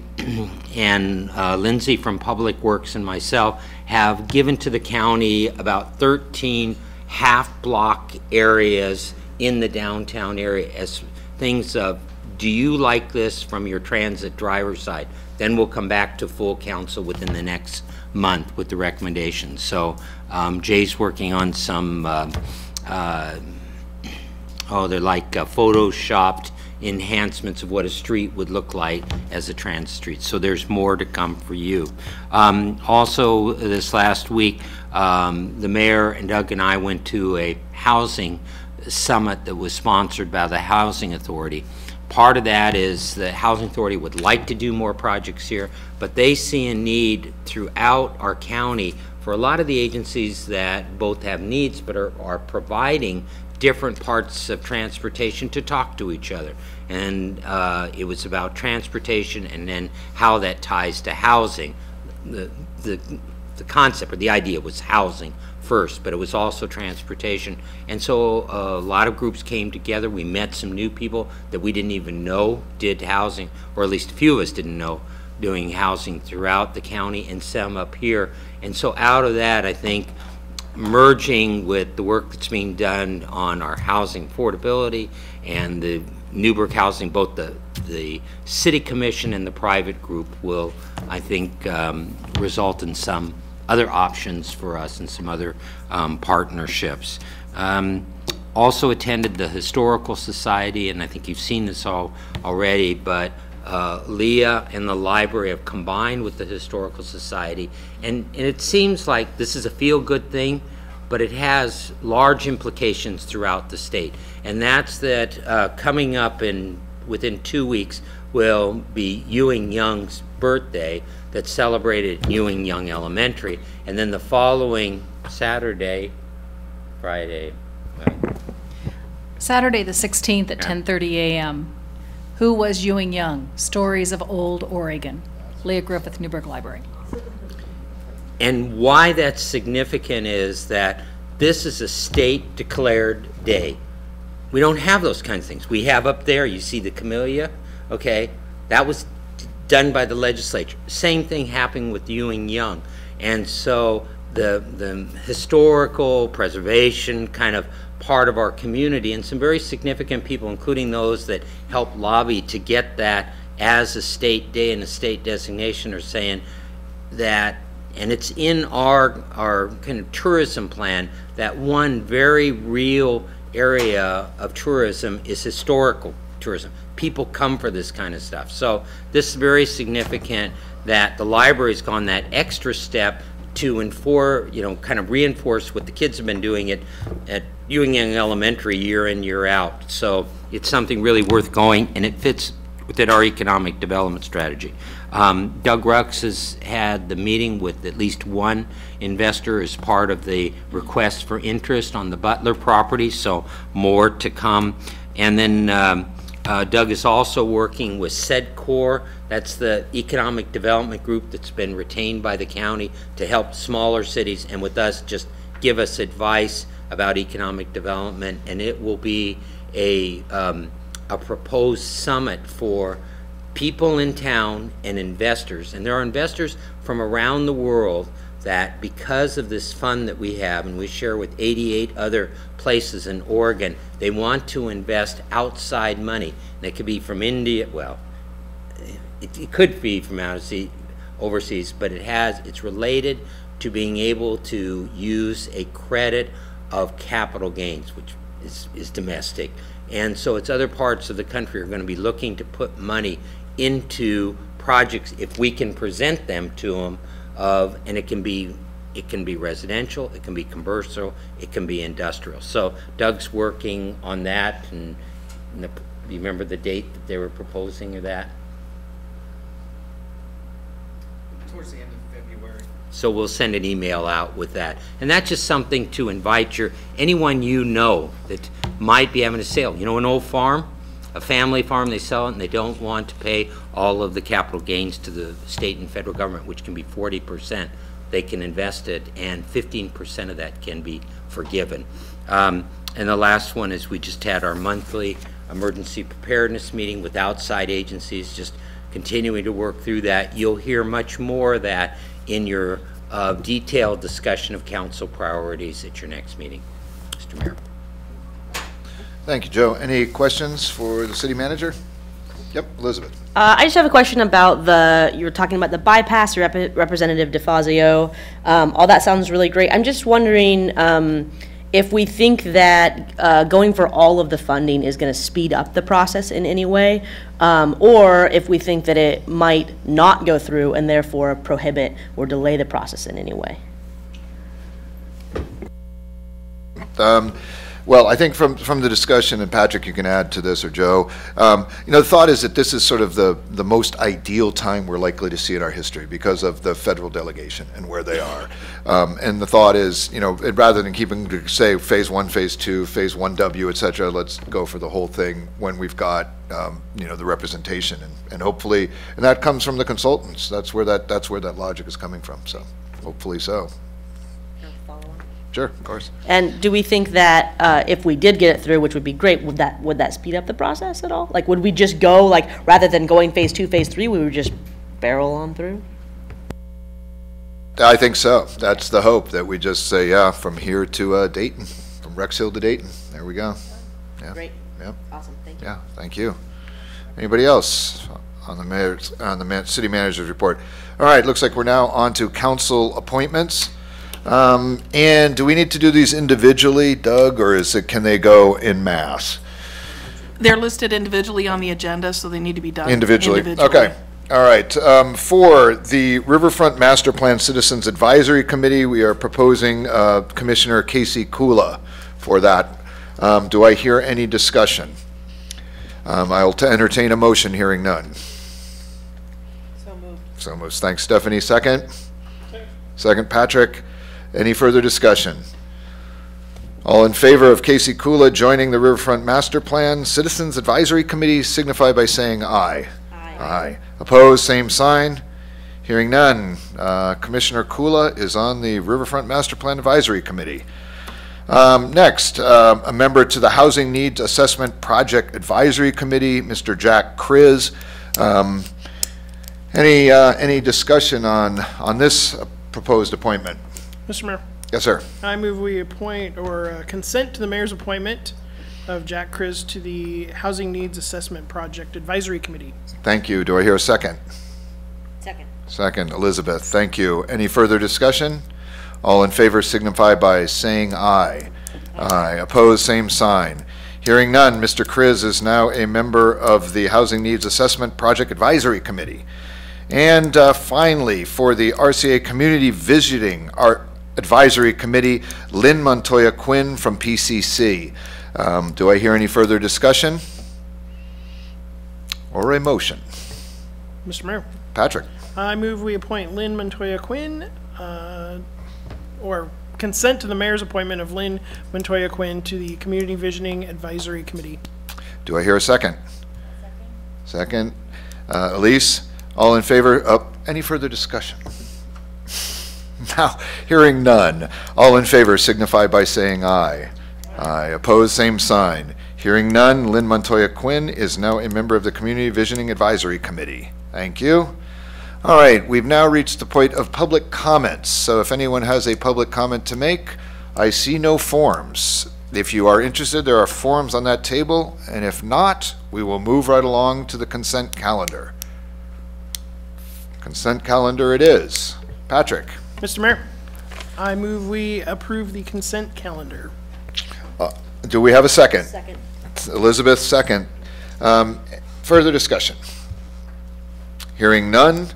and Lindsay from Public Works and myself, have given to the county about 13 half-block areas in the downtown area as things of, do you like this from your transit driver side? Then we'll come back to full council within the next month with the recommendations. So Jay's working on some, they're like photoshopped enhancements of what a street would look like as a trans street. So there's more to come for you. Also this last week, the mayor and Doug and I went to a housing summit that was sponsored by the Housing Authority. Part of that is the Housing Authority would like to do more projects here, but they see a need throughout our county for a lot of the agencies that both have needs but are providing different parts of transportation to talk to each other. And it was about transportation and then how that ties to housing. The concept or the idea was housing first, but it was also transportation. And so a lot of groups came together. We met some new people that we didn't even know did housing, or at least a few of us didn't know, doing housing throughout the county and some up here. And so out of that, I think, merging with the work that's being done on our housing affordability and the Newberg housing, both the city commission and the private group will, I think, result in some other options for us and some other partnerships. Also attended the Historical Society, and I think you've seen this all already, but Leah and the library have combined with the Historical Society, and it seems like this is a feel-good thing, but it has large implications throughout the state. And that's that coming up in within 2 weeks, will be Ewing Young's birthday that's celebrated at Ewing Young Elementary. And then the following Saturday, Friday, right? Saturday, the 16th at 10:30 a.m. Who was Ewing Young? Stories of Old Oregon. Leah Griffith, Newberg Library. And why that's significant is that this is a state-declared day. We don't have those kinds of things. We have up there, you see the camellia, okay? That was done by the legislature. Same thing happening with Ewing Young. And so the historical preservation kind of part of our community, and some very significant people, including those that helped lobby to get that as a state day and a state designation, are saying that, and it's in our kind of tourism plan, that one very real area of tourism is historical tourism. People come for this kind of stuff. So this is very significant that the library's gone that extra step to kind of reinforce what the kids have been doing at Ewing Young Elementary year in, year out. So it's something really worth going, and it fits within our economic development strategy. Doug Rux has had the meeting with at least one investor as part of the request for interest on the Butler property, so more to come. And then Doug is also working with SEDCOR. That's the economic development group that's been retained by the county to help smaller cities, and with us, just give us advice about economic development. And it will be a proposed summit for people in town and investors. And there are investors from around the world that, because of this fund that we have and we share with 88 other places in Oregon, they want to invest outside money. And it could be from India, well, it could be from overseas, but it's related to being able to use a credit of capital gains, which is domestic. And so it's other parts of the country are going to be looking to put money into projects if we can present them to them, and it can be residential, it can be commercial, it can be industrial. So Doug's working on that, and you remember the date that they were proposing of that? Towards the end of February. So we'll send an email out with that. And that's just something to invite anyone you know that might be having a sale. You know, an old farm, a family farm, they sell it and they don't want to pay all of the capital gains to the state and federal government, which can be 40%. They can invest it, and 15% of that can be forgiven. And the last one is we just had our monthly emergency preparedness meeting with outside agencies, just continuing to work through that. You'll hear much more of that in your detailed discussion of council priorities at your next meeting. Mr. Mayor. Thank you, Joe. Any questions for the city manager? Yep, Elizabeth. I just have a question about you were talking about the bypass, Representative DeFazio. All that sounds really great. I'm just wondering if we think that going for all of the funding is going to speed up the process in any way, or if we think that it might not go through and therefore prohibit or delay the process in any way. Well, I think from the discussion, and Patrick, you can add to this, or Joe, the thought is that this is sort of the most ideal time we're likely to see in our history because of the federal delegation and where they are. And the thought is, rather than keeping to say phase 1, phase 2, phase 1W, et cetera, let's go for the whole thing when we've got, the representation, and hopefully, and that comes from the consultants. That's where that logic is coming from. So hopefully so. Sure, of course. And do we think that if we did get it through, which would be great, would that speed up the process at all? Like, would we just go, rather than going phase 2, phase 3, we would just barrel on through? I think so. That's the hope, that we just say, yeah, from here to Dayton, from Rex Hill to Dayton. There we go. Yeah. Great. Yeah. Awesome. Thank you. Yeah, thank you. Anybody else on the city manager's report? All right, looks like we're now on to council appointments. And do we need to do these individually, Doug, or can they go in mass? They're listed individually on the agenda, so they need to be done individually. Okay. All right. For the Riverfront Master Plan Citizens Advisory Committee, we are proposing Commissioner Casey Kula for that. Do I hear any discussion? I'll entertain a motion, hearing none. So moved. So moved. Thanks, Stephanie. Second? Second, Patrick. Any further discussion? All in favor of Casey Kula joining the Riverfront Master Plan Citizens Advisory Committee signify by saying aye. Aye. Aye. Opposed, same sign. Hearing none. Commissioner Kula is on the Riverfront Master Plan Advisory Committee. Next, a member to the Housing Needs Assessment Project Advisory Committee, Mr. Jack Kriz. Any discussion on this proposed appointment? Mr. Mayor, Yes, sir. I move we appoint or consent to the mayor's appointment of Jack Kriz to the Housing Needs Assessment Project Advisory Committee. Thank you. Do I hear a second? Second. Second, Elizabeth. Thank you. Any further discussion? All in favor signify by saying aye. Aye. Opposed, same sign. Hearing none, Mr. Kriz is now a member of the Housing Needs Assessment Project Advisory Committee. And finally, for the RCA Community Visiting Advisory Committee, Lynn Montoya Quinn from PCC. Do I hear any further discussion? Or a motion? Mr. Mayor, Patrick. I move we appoint Lynn Montoya Quinn, or consent to the mayor's appointment of Lynn Montoya Quinn to the Community Visioning Advisory Committee. Do I hear a second? Second. Elise, all in favor? Any further discussion? Now, hearing none. All in favor signify by saying aye. Aye. Opposed, same sign. Hearing none, Lynn Montoya Quinn is now a member of the Community Visioning Advisory Committee. Thank you. All right, we've now reached the point of public comments. So if anyone has a public comment to make, I see no forms. If you are interested, there are forms on that table, and if not, we will move right along to the consent calendar. Consent calendar it is. Patrick. Mr. Mayor, I move we approve the consent calendar. Do we have a second? Second. Elizabeth, second. Further discussion? Hearing none.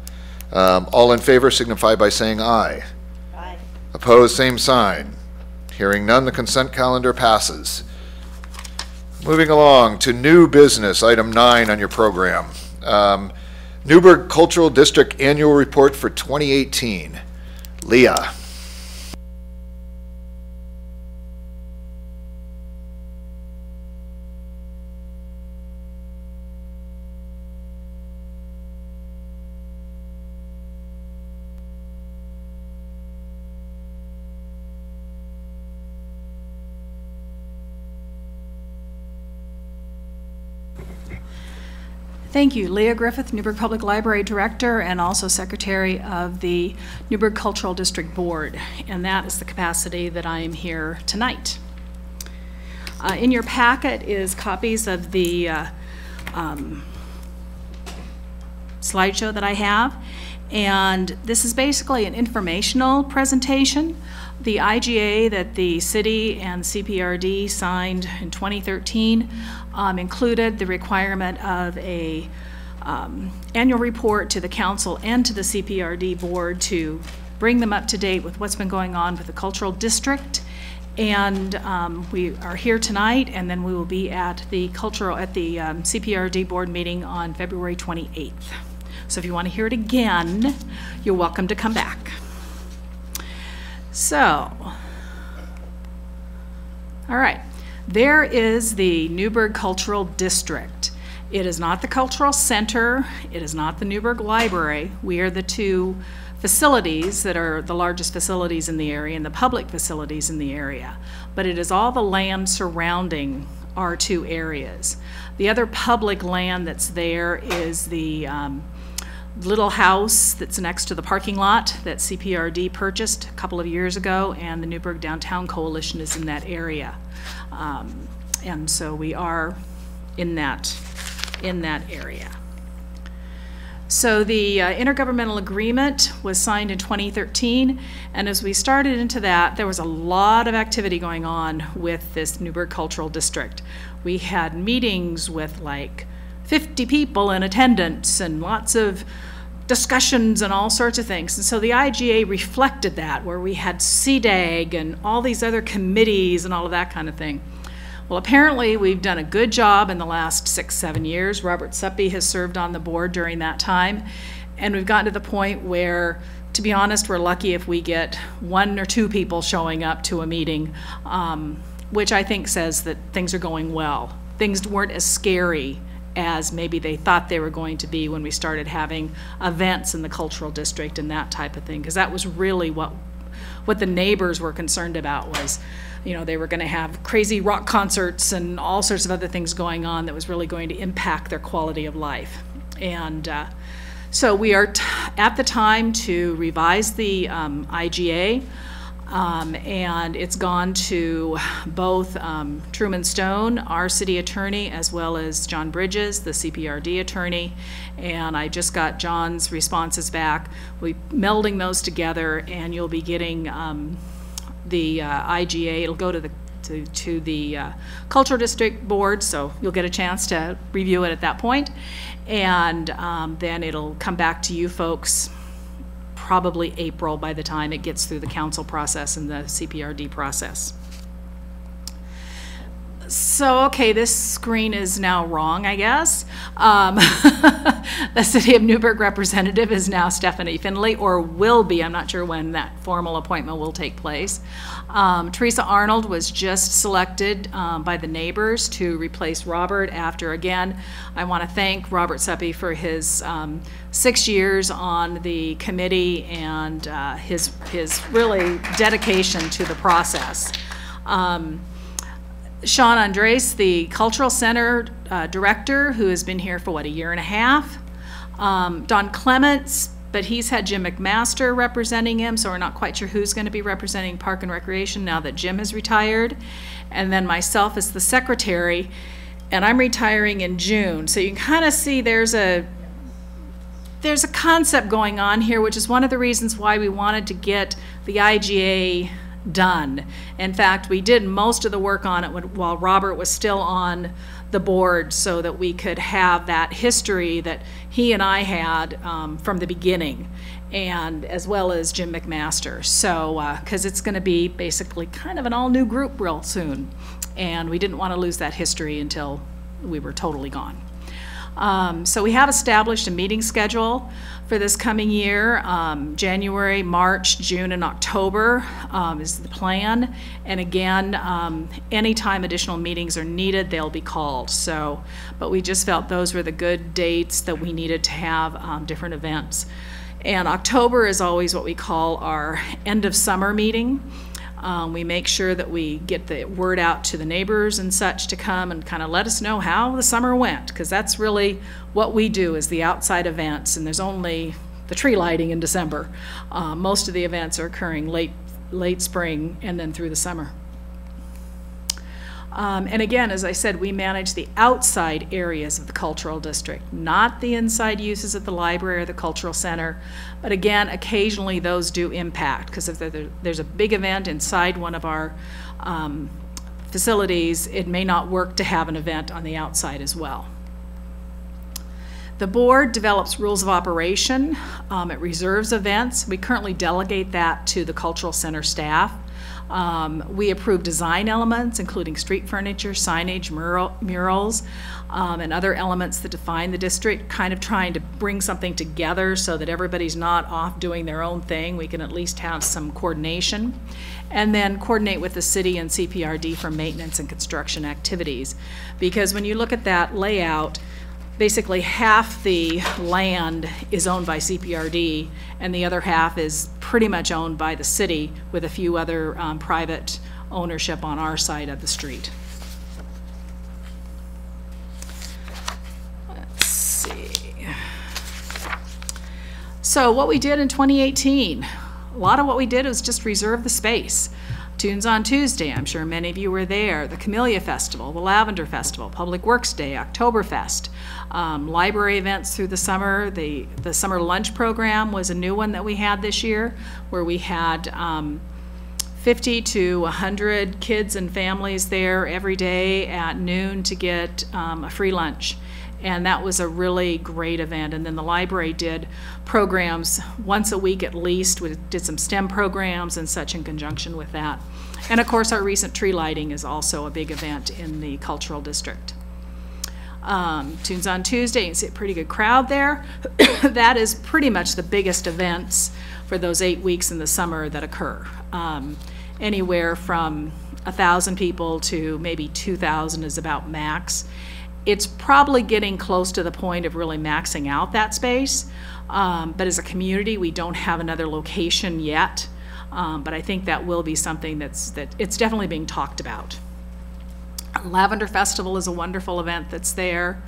All in favor signify by saying aye. Aye. Opposed, same sign. Hearing none, the consent calendar passes. Moving along to new business, item 9 on your program. Newberg Cultural District Annual Report for 2018. Leah. Thank you. Leah Griffith, Newberg Public Library Director and also Secretary of the Newberg Cultural District Board, and that is the capacity that I am here tonight. In your packet is copies of the slideshow that I have, and this is basically an informational presentation. The IGA that the city and CPRD signed in 2013 included the requirement of a annual report to the council and to the CPRD board to bring them up to date with what's been going on with the cultural district. And we are here tonight, and then we will be at the CPRD board meeting on February 28th. So if you want to hear it again, you're welcome to come back. So, all right, there is the Newberg Cultural District. It is not the Cultural Center. It is not the Newberg Library. We are the two facilities that are the largest facilities in the area and the public facilities in the area. But it is all the land surrounding our two areas. The other public land that's there is the little house that's next to the parking lot that CPRD purchased a couple of years ago, and the Newberg Downtown Coalition is in that area. And so we are in that area. So the intergovernmental agreement was signed in 2013, and as we started into that, there was a lot of activity going on with this Newberg Cultural District. We had meetings with like 50 people in attendance and lots of discussions and all sorts of things. And so the IGA reflected that, where we had CDAG and all these other committees and all of that kind of thing. Well, apparently, we've done a good job in the last 6-7 years. Robert Suppy has served on the board during that time, and we've gotten to the point where, to be honest, we're lucky if we get 1 or 2 people showing up to a meeting, which I think says that things are going well. Things weren't as scary as maybe they thought they were going to be when we started having events in the cultural district and that type of thing, because that was really what the neighbors were concerned about was, you know, they were going to have crazy rock concerts and all sorts of other things going on that was really going to impact their quality of life. And so we are at the time to revise the IGA, and it's gone to both Truman Stone, our city attorney, as well as John Bridges, the CPRD attorney, and I just got John's responses back. We're melding those together, and you'll be getting the IGA. It'll go to the Cultural District Board, so you'll get a chance to review it at that point, and then it'll come back to you folks probably April by the time it gets through the council process and the CPRD process. So, okay, this screen is now wrong, I guess. The City of Newberg representative is now Stephanie Findley, or will be. I'm not sure when that formal appointment will take place. Teresa Arnold was just selected by the neighbors to replace Robert after, again, I want to thank Robert Suppy for his 6 years on the committee and his really dedication to the process. Sean Andres, the Cultural Center director, who has been here for, what, 1.5 years. Don Clements, but he's had Jim McMaster representing him, so we're not quite sure who's going to be representing Park and Recreation now that Jim has retired. And then myself as the secretary, and I'm retiring in June. So you can kind of see there's a concept going on here, which is one of the reasons why we wanted to get the IGA done. In fact, we did most of the work on it while Robert was still on the board, so that we could have that history that he and I had from the beginning, and as well as Jim McMaster. So, because it's going to be basically kind of an all-new group real soon, and we didn't want to lose that history until we were totally gone. So we have established a meeting schedule for this coming year. January, March, June, and October is the plan. And again, anytime additional meetings are needed, they'll be called. So, but we just felt those were the good dates that we needed to have different events. And October is always what we call our end of summer meeting. We make sure that we get the word out to the neighbors and such to come and kind of let us know how the summer went, because that's really what we do, is the outside events, and there's only the tree lighting in December. Most of the events are occurring late spring and then through the summer. And again, as I said, we manage the outside areas of the cultural district, not the inside uses of the library or the cultural center. But again, occasionally those do impact, because if there's a big event inside one of our facilities, it may not work to have an event on the outside as well. The board develops rules of operation. It reserves events. We currently delegate that to the cultural center staff. We approve design elements, including street furniture, signage, murals, and other elements that define the district, kind of trying to bring something together so that everybody's not off doing their own thing. We can at least have some coordination. And then coordinate with the city and CPRD for maintenance and construction activities. Because when you look at that layout, basically half the land is owned by CPRD and the other half is pretty much owned by the city, with a few other private ownership on our side of the street. Let's see. So what we did in 2018, a lot of what we did was just reserve the space. Tunes on Tuesday, I'm sure many of you were there. The Camellia Festival, the Lavender Festival, Public Works Day, Oktoberfest, library events through the summer. The summer lunch program was a new one that we had this year, where we had 50 to 100 kids and families there every day at noon to get a free lunch. And that was a really great event. And then the library did programs once a week at least. We did some STEM programs and such in conjunction with that. And of course, our recent tree lighting is also a big event in the cultural district. Tunes on Tuesday, you can see a pretty good crowd there. That is pretty much the biggest events for those 8 weeks in the summer that occur. Anywhere from 1,000 people to maybe 2,000 is about max. It's probably getting close to the point of really maxing out that space. But as a community, we don't have another location yet. But I think that will be something that it's definitely being talked about. Lavender Festival is a wonderful event that's there.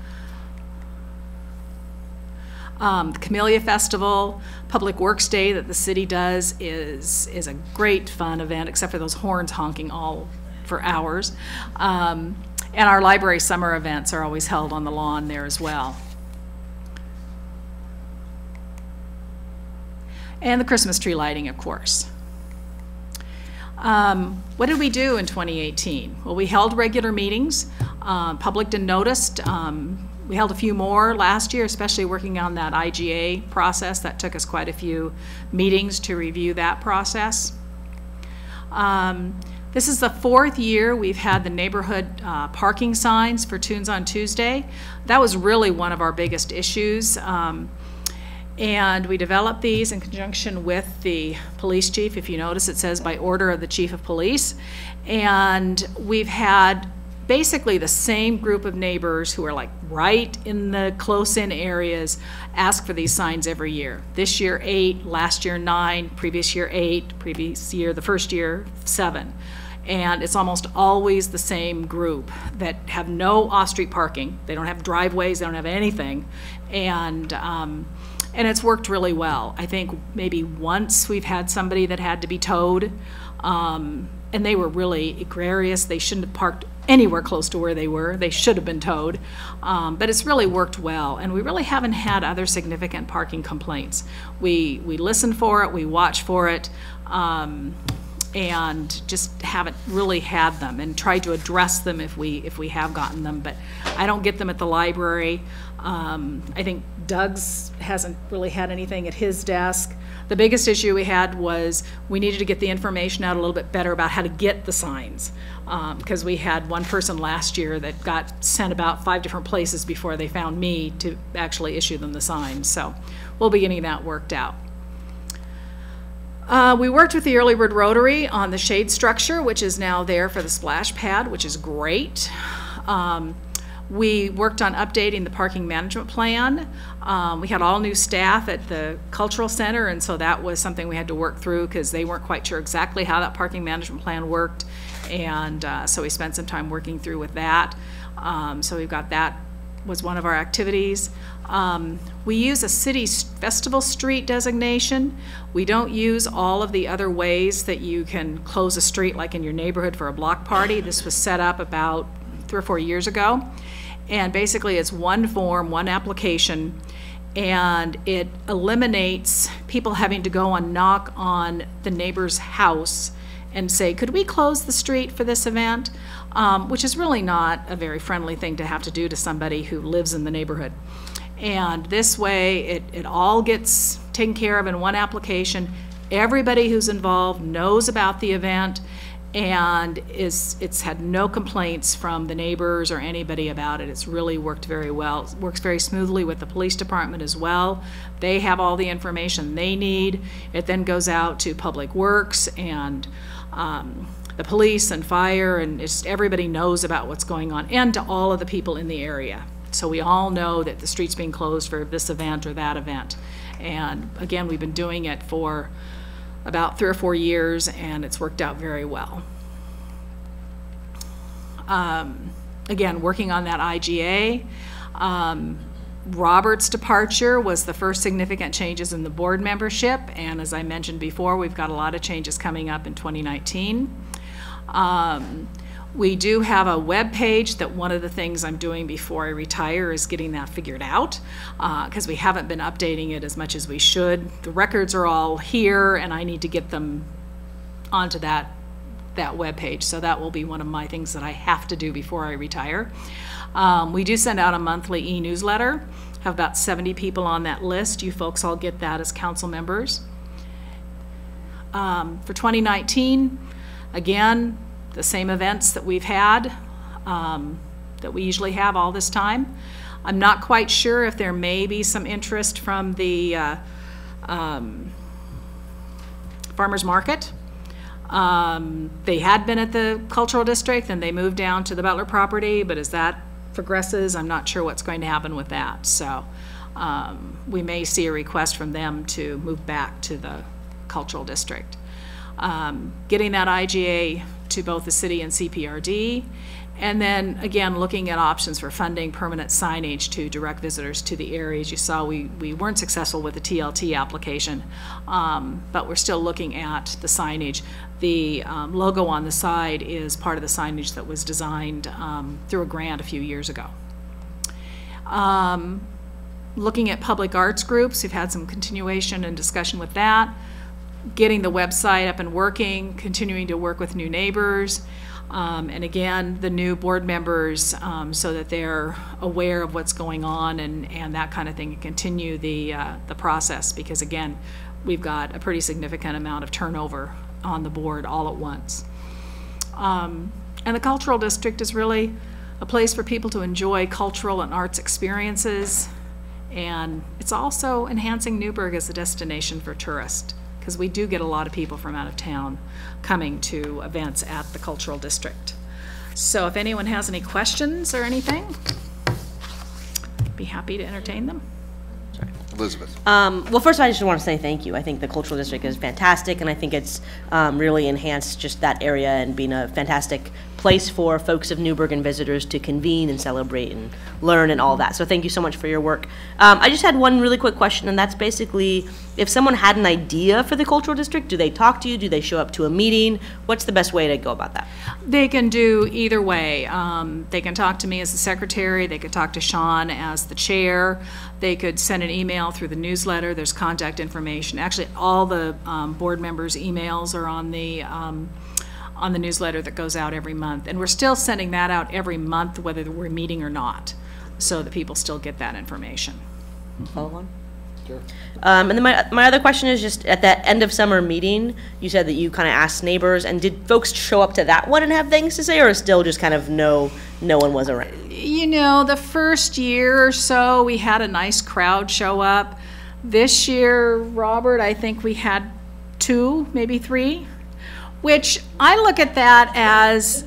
The Camellia Festival, Public Works Day that the city does is a great fun event, except for those horns honking all for hours. And our library summer events are always held on the lawn there as well. And the Christmas tree lighting, of course. What did we do in 2018? Well, we held regular meetings. Public did noticed. We held a few more last year, especially working on that IGA process. That took us quite a few meetings to review that process. This is the 4th year we've had the neighborhood parking signs for Tunes on Tuesday. That was really one of our biggest issues. And we developed these in conjunction with the police chief. If you notice, it says by order of the chief of police. And we've had basically the same group of neighbors who are like right in the close-in areas ask for these signs every year. This year 8, last year 9, previous year 8, previous year, the first year 7. And it's almost always the same group that have no off-street parking. They don't have driveways, they don't have anything. And it's worked really well. I think maybe once we've had somebody that had to be towed, and they were really egregious. They shouldn't have parked anywhere close to where they were. They should have been towed. But it's really worked well, and we really haven't had other significant parking complaints. We listen for it, we watch for it, and just haven't really had them, and tried to address them if we have gotten them. But I don't get them at the library. I think Doug's hasn't really had anything at his desk. The biggest issue we had was we needed to get the information out a little bit better about how to get the signs, because we had one person last year that got sent about 5 different places before they found me to actually issue them the signs. So we'll be getting that worked out. We worked with the Early Bird Rotary on the shade structure, which is now there for the splash pad, which is great. We worked on updating the parking management plan. We had all new staff at the cultural center, and so that was something we had to work through because they weren't quite sure exactly how that parking management plan worked, and so we spent some time working through with that. So we've got that was one of our activities. We use a city festival street designation. We don't use all of the other ways that you can close a street like in your neighborhood for a block party. This was set up about 3 or 4 years ago. And basically it's one form, one application, and it eliminates people having to go and knock on the neighbor's house and say, could we close the street for this event? Which is really not a very friendly thing to have to do to somebody who lives in the neighborhood. And this way, it all gets taken care of in one application. Everybody who's involved knows about the event, and it's had no complaints from the neighbors or anybody about it. It's really worked very well. It works very smoothly with the police department as well. They have all the information they need. It then goes out to Public Works and the police and fire, and just everybody knows about what's going on, and to all of the people in the area. So we all know that the street's being closed for this event or that event. And again, we've been doing it for about 3 or 4 years, and it's worked out very well. Again, working on that IGA. Robert's departure was the first significant changes in the board membership, and as I mentioned before, we've got a lot of changes coming up in 2019. We do have a web page that one of the things I'm doing before I retire is getting that figured out, because we haven't been updating it as much as we should. The records are all here, and I need to get them onto that that webpage. So that will be one of my things that I have to do before I retire. We do send out a monthly e-newsletter, have about 70 people on that list. You folks all get that as council members. For 2019, again, the same events that we've had, that we usually have all this time. I'm not quite sure if there may be some interest from the farmers market. They had been at the cultural district and they moved down to the Butler property, but as that progresses, I'm not sure what's going to happen with that. So we may see a request from them to move back to the cultural district. Getting that IGA to both the city and CPRD, and then again looking at options for funding permanent signage to direct visitors to the areas. You saw we weren't successful with the TLT application, but we're still looking at the signage. The logo on the side is part of the signage that was designed through a grant a few years ago. Looking at public arts groups, we've had some continuation and discussion with that. Getting the website up and working, continuing to work with new neighbors, and again, the new board members, so that they're aware of what's going on and that kind of thing, and continue the process, because again, we've got a pretty significant amount of turnover on the board all at once. And the cultural district is really a place for people to enjoy cultural and arts experiences, and it's also enhancing Newberg as a destination for tourists, because we do get a lot of people from out of town coming to events at the cultural district. So if anyone has any questions or anything, I'd be happy to entertain them. Elizabeth. Well, first I just want to say thank you. I think the cultural district is fantastic, and I think it's really enhanced just that area and being a fantastic place for folks of Newberg and visitors to convene and celebrate and learn and all that. So thank you so much for your work. I just had one really quick question, and that's basically, if someone had an idea for the cultural district, do they talk to you? Do they show up to a meeting? What's the best way to go about that? They can do either way. They can talk to me as the secretary. They could talk to Sean as the chair. They could send an email through the newsletter. There's contact information. Actually, all the board members' emails are on the newsletter that goes out every month. And we're still sending that out every month, whether we're meeting or not, so that people still get that information. Follow on? Sure. And then my other question is just at that end of summer meeting, you said that you kind of asked neighbors, and did folks show up to that one and have things to say, or still just kind of no one was around? You know, the first year or so, we had a nice crowd show up. This year, Robert, I think we had 2, maybe 3, which I look at that as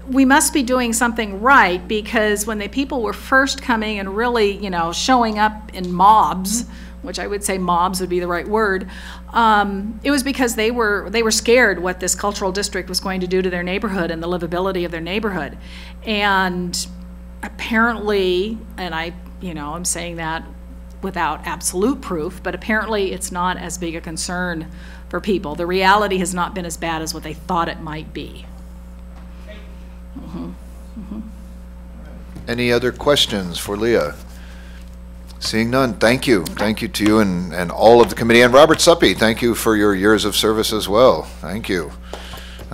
we must be doing something right, because when the people were first coming and really, you know, showing up in mobs, which I would say mobs would be the right word, it was because they were scared what this cultural district was going to do to their neighborhood and the livability of their neighborhood. And apparently, and I'm saying that without absolute proof, but apparently it's not as big a concern for people. The reality has not been as bad as what they thought it might be. Any other questions for Leah? Seeing none, thank you. Thank you to you and all of the committee. And Robert Suppy, thank you for your years of service as well. Thank you.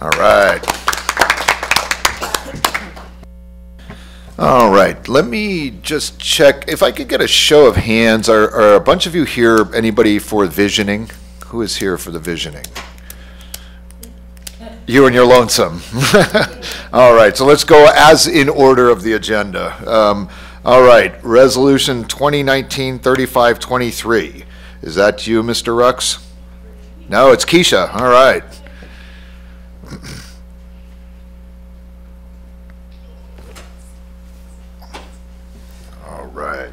All right. All right, let me just check. If I could get a show of hands, are a bunch of you here, anybody for visioning? Who is here for the visioning? You and your lonesome. All right, so let's go as in order of the agenda. All right, Resolution 2019-3523. Is that you, Mr. Rux? No, it's Keisha. All right. All right.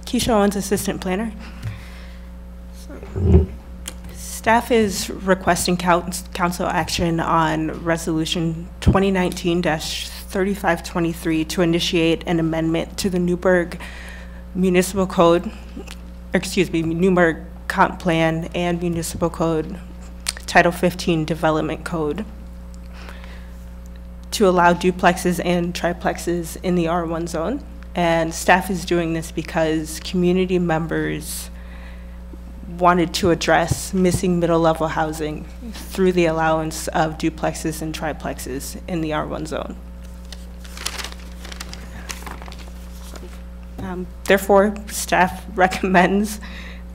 Keisha Owens, Assistant Planner. Staff is requesting council action on Resolution 2019-3523 to initiate an amendment to the Newberg Municipal Code, Newberg Comp Plan and Municipal Code, Title 15 Development Code, to allow duplexes and triplexes in the R1 zone. And staff is doing this because community members wanted to address missing middle-level housing through the allowance of duplexes and triplexes in the R1 zone. Therefore, staff recommends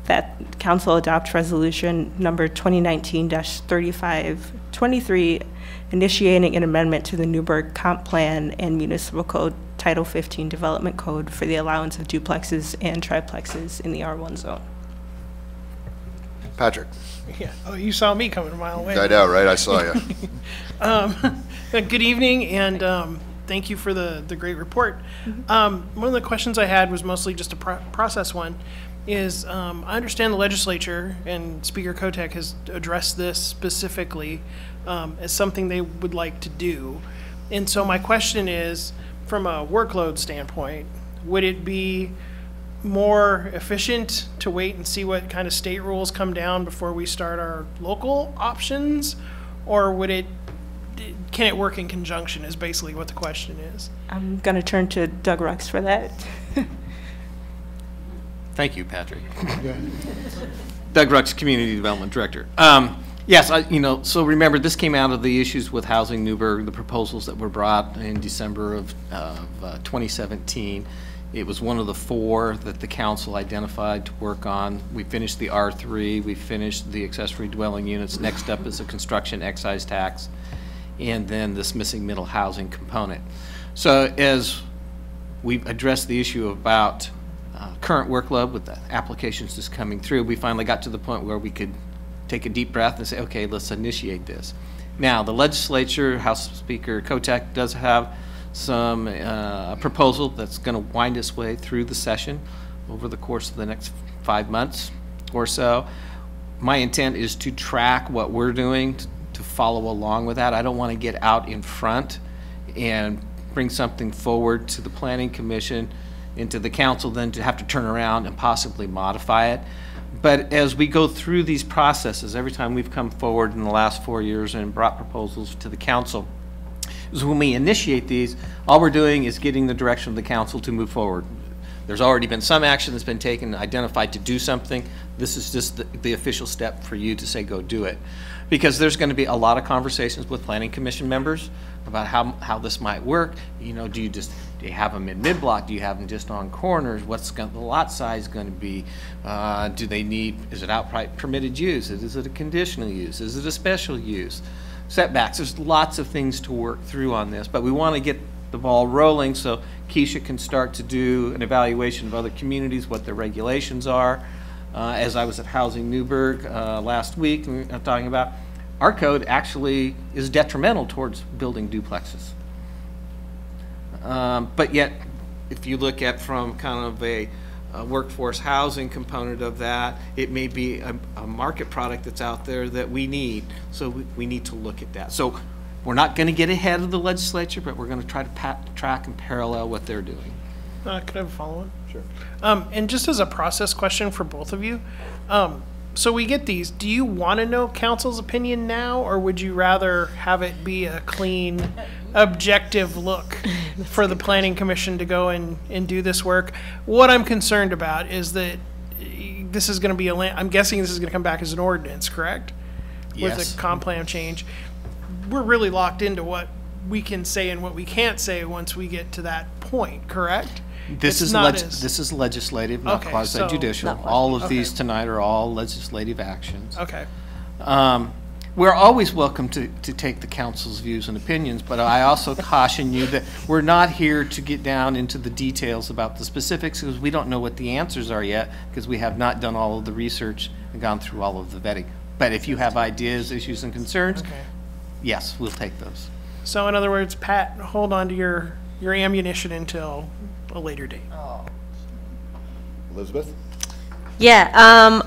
that council adopt resolution number 2019-3523, initiating an amendment to the Newberg Comp Plan and Municipal Code Title 15 Development Code for the allowance of duplexes and triplexes in the R1 zone. Patrick. Yeah. Oh, you saw me coming a mile away. I know, right? I saw you. Good evening, and thank you for the great report. One of the questions I had was mostly just a process one. Is I understand the legislature and Speaker Kotek has addressed this specifically as something they would like to do. And so my question is, from a workload standpoint, would it be more efficient to wait and see what kind of state rules come down before we start our local options? Or can it work in conjunction is basically what the question is. I'm going to turn to Doug Rux for that. Thank you, Patrick. Doug Rux, Community Development Director. Yes, so remember, this came out of the issues with Housing Newberg, the proposals that were brought in December of 2017. It was one of the 4 that the council identified to work on. We finished the R3, we finished the accessory dwelling units. Next up is a construction excise tax, and then this missing middle housing component. So as we've addressed the issue about current workload with the applications just coming through, we finally got to the point where we could take a deep breath and say, okay, let's initiate this. Now, the legislature, House Speaker Kotek does have some proposal that's going to wind its way through the session over the course of the next 5 months or so. My intent is to track what we're doing, to follow along with that. I don't want to get out in front and bring something forward to the Planning Commission and to the council, then to have to turn around and possibly modify it. But as we go through these processes, every time we've come forward in the last 4 years and brought proposals to the council, is when we initiate these, all we're doing is getting the direction of the council to move forward. There's already been some action that's been taken, identified to do something. This is just the official step for you to say, go do it. Because there's going to be a lot of conversations with Planning Commission members about how this might work. You know, do you have them in mid-block? Do you have them just on corners? What's the lot size going to be? Do they need, is it outright permitted use? Is it a conditional use? Is it a special use? Setbacks, there's lots of things to work through on this, but we want to get the ball rolling so Keisha can start to do an evaluation of other communities, what their regulations are. As I was at Housing Newberg last week, we were talking about our code actually is detrimental towards building duplexes. But yet, if you look at from kind of a workforce housing component of that, it may be a market product that's out there that we need. So we need to look at that. So we're not going to get ahead of the legislature, but we're going to try to track and parallel what they're doing. Could I have a follow-up? Sure. And just as a process question for both of you, so we get these. Do you want to know council's opinion now, or would you rather have it be a clean, objective look for the Planning Commission to go and do this work? What I'm concerned about is that this is going to be I'm guessing this is going to come back as an ordinance, correct? Yes. With a comp plan change. We're really locked into what we can say and what we can't say once we get to that point, correct? This is legislative, not Okay, quasi-judicial. so- All of Okay. these tonight are all legislative actions. Okay. We're always welcome to take the council's views and opinions, but I also caution you that we're not here to get down into the details about the specifics, because we don't know what the answers are yet, because we have not done all of the research and gone through all of the vetting. But if you have ideas, issues, and concerns, Okay. yes, we'll take those. So in other words, Pat, hold on to your ammunition until a later date. Elizabeth? Yeah,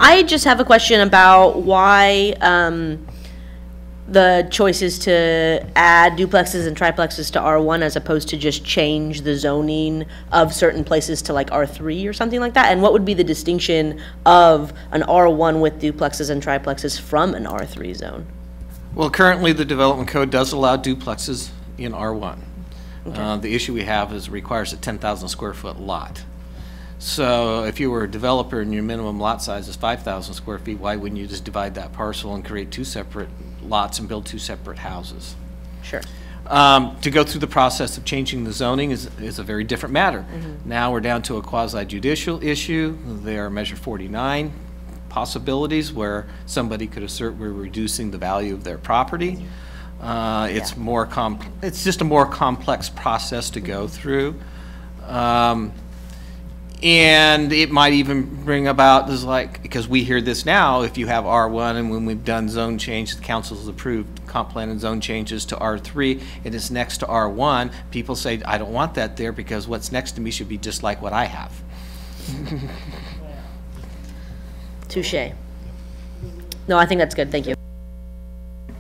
I just have a question about why the choice is to add duplexes and triplexes to R1 as opposed to just change the zoning of certain places to like R3 or something like that? And what would be the distinction of an R1 with duplexes and triplexes from an R3 zone? Well, currently the development code does allow duplexes in R1. The issue we have is it requires a 10,000 square foot lot. So if you were a developer and your minimum lot size is 5,000 square feet, why wouldn't you just divide that parcel and create 2 separate lots and build 2 separate houses? Sure. To go through the process of changing the zoning is a very different matter. Now we're down to a quasi-judicial issue. There are Measure 49 possibilities where somebody could assert we're reducing the value of their property. It's just a more complex process to go through. And it might even bring about, because we hear this now, if you have R1 and when we've done zone change, the council has approved comp plan and zone changes to R3 and it's next to R1, people say, I don't want that there because what's next to me should be just like what I have. Touche. No, I think that's good. Thank you.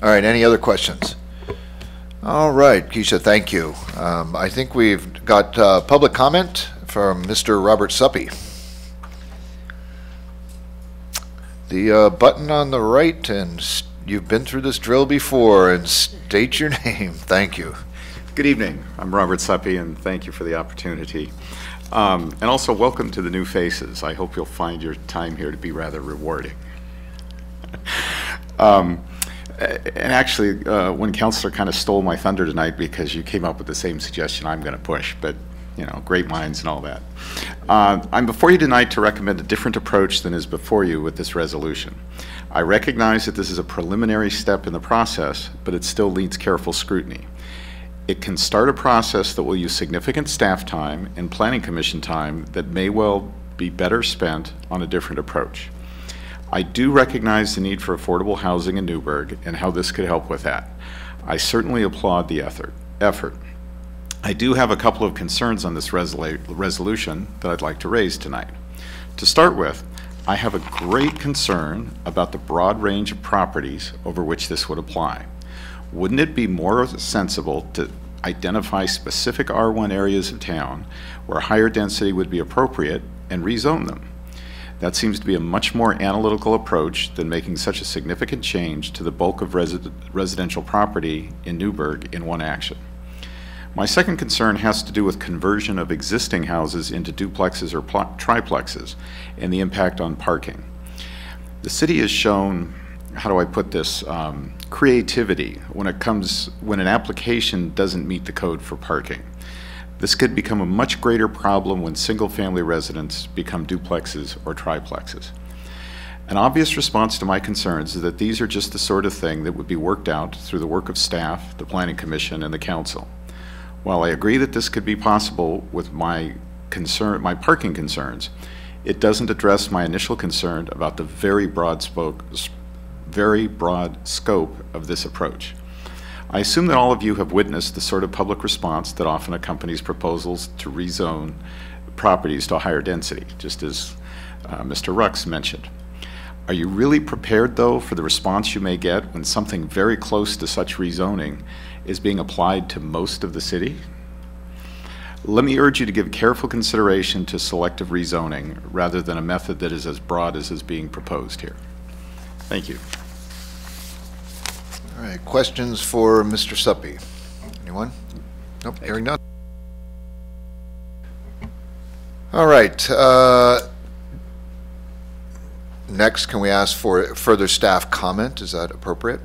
All right, any other questions? All right, Keisha, thank you. I think we've got public comment from Mr. Robert Suppy. The button on the right, and you've been through this drill before, and state your name. Thank you. Good evening. I'm Robert Suppy, and thank you for the opportunity. And also welcome to the new faces. I hope you'll find your time here to be rather rewarding. And actually, one counselor kind of stole my thunder tonight because you came up with the same suggestion I'm going to push, but you know, great minds and all that. I'm before you tonight to recommend a different approach than is before you with this resolution. I recognize that this is a preliminary step in the process, but it still needs careful scrutiny. It can start a process that will use significant staff time and planning commission time that may well be better spent on a different approach. I do recognize the need for affordable housing in Newberg and how this could help with that. I certainly applaud the effort. I do have a couple of concerns on this resolution that I'd like to raise tonight. To start with, I have a great concern about the broad range of properties over which this would apply. Wouldn't it be more sensible to identify specific R1 areas of town where higher density would be appropriate and rezone them? That seems to be a much more analytical approach than making such a significant change to the bulk of residential property in Newberg in one action. My second concern has to do with conversion of existing houses into duplexes or triplexes and the impact on parking. The city has shown, how do I put this, creativity when an application doesn't meet the code for parking. This could become a much greater problem when single-family residents become duplexes or triplexes. An obvious response to my concerns is that these are just the sort of thing that would be worked out through the work of staff, the Planning Commission, and the Council. While I agree that this could be possible with my parking concerns, it doesn't address my initial concern about the very broad scope of this approach. I assume that all of you have witnessed the sort of public response that often accompanies proposals to rezone properties to a higher density, just as Mr. Rux mentioned. Are you really prepared, though, for the response you may get when something very close to such rezoning is being applied to most of the city? Let me urge you to give careful consideration to selective rezoning rather than a method that is as broad as is being proposed here. Thank you. All right, questions for Mr. Suppy? Anyone? Nope, hearing none. All right. Next, can we ask for further staff comment? Is that appropriate?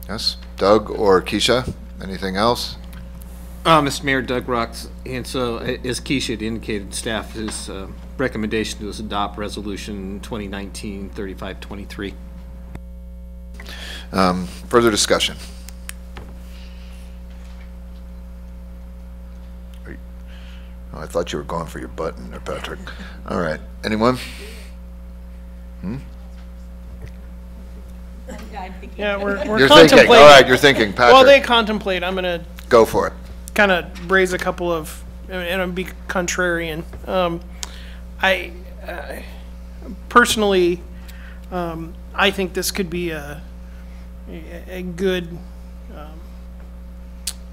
Yes? Doug or Keisha? Anything else? Mr. Mayor, Doug Rux, and so as Keisha had indicated, staff's recommendation to adopt Resolution 2019-3523. Further discussion? Oh, I thought you were going for your button there, Patrick. All right. Anyone? Yeah, we're You're contemplating. thinking. All right, you're thinking, Patrick. Well, they contemplate. I'm going to go for it. Kind of raise a couple of, and I'll be contrarian. I personally, I think this could be a good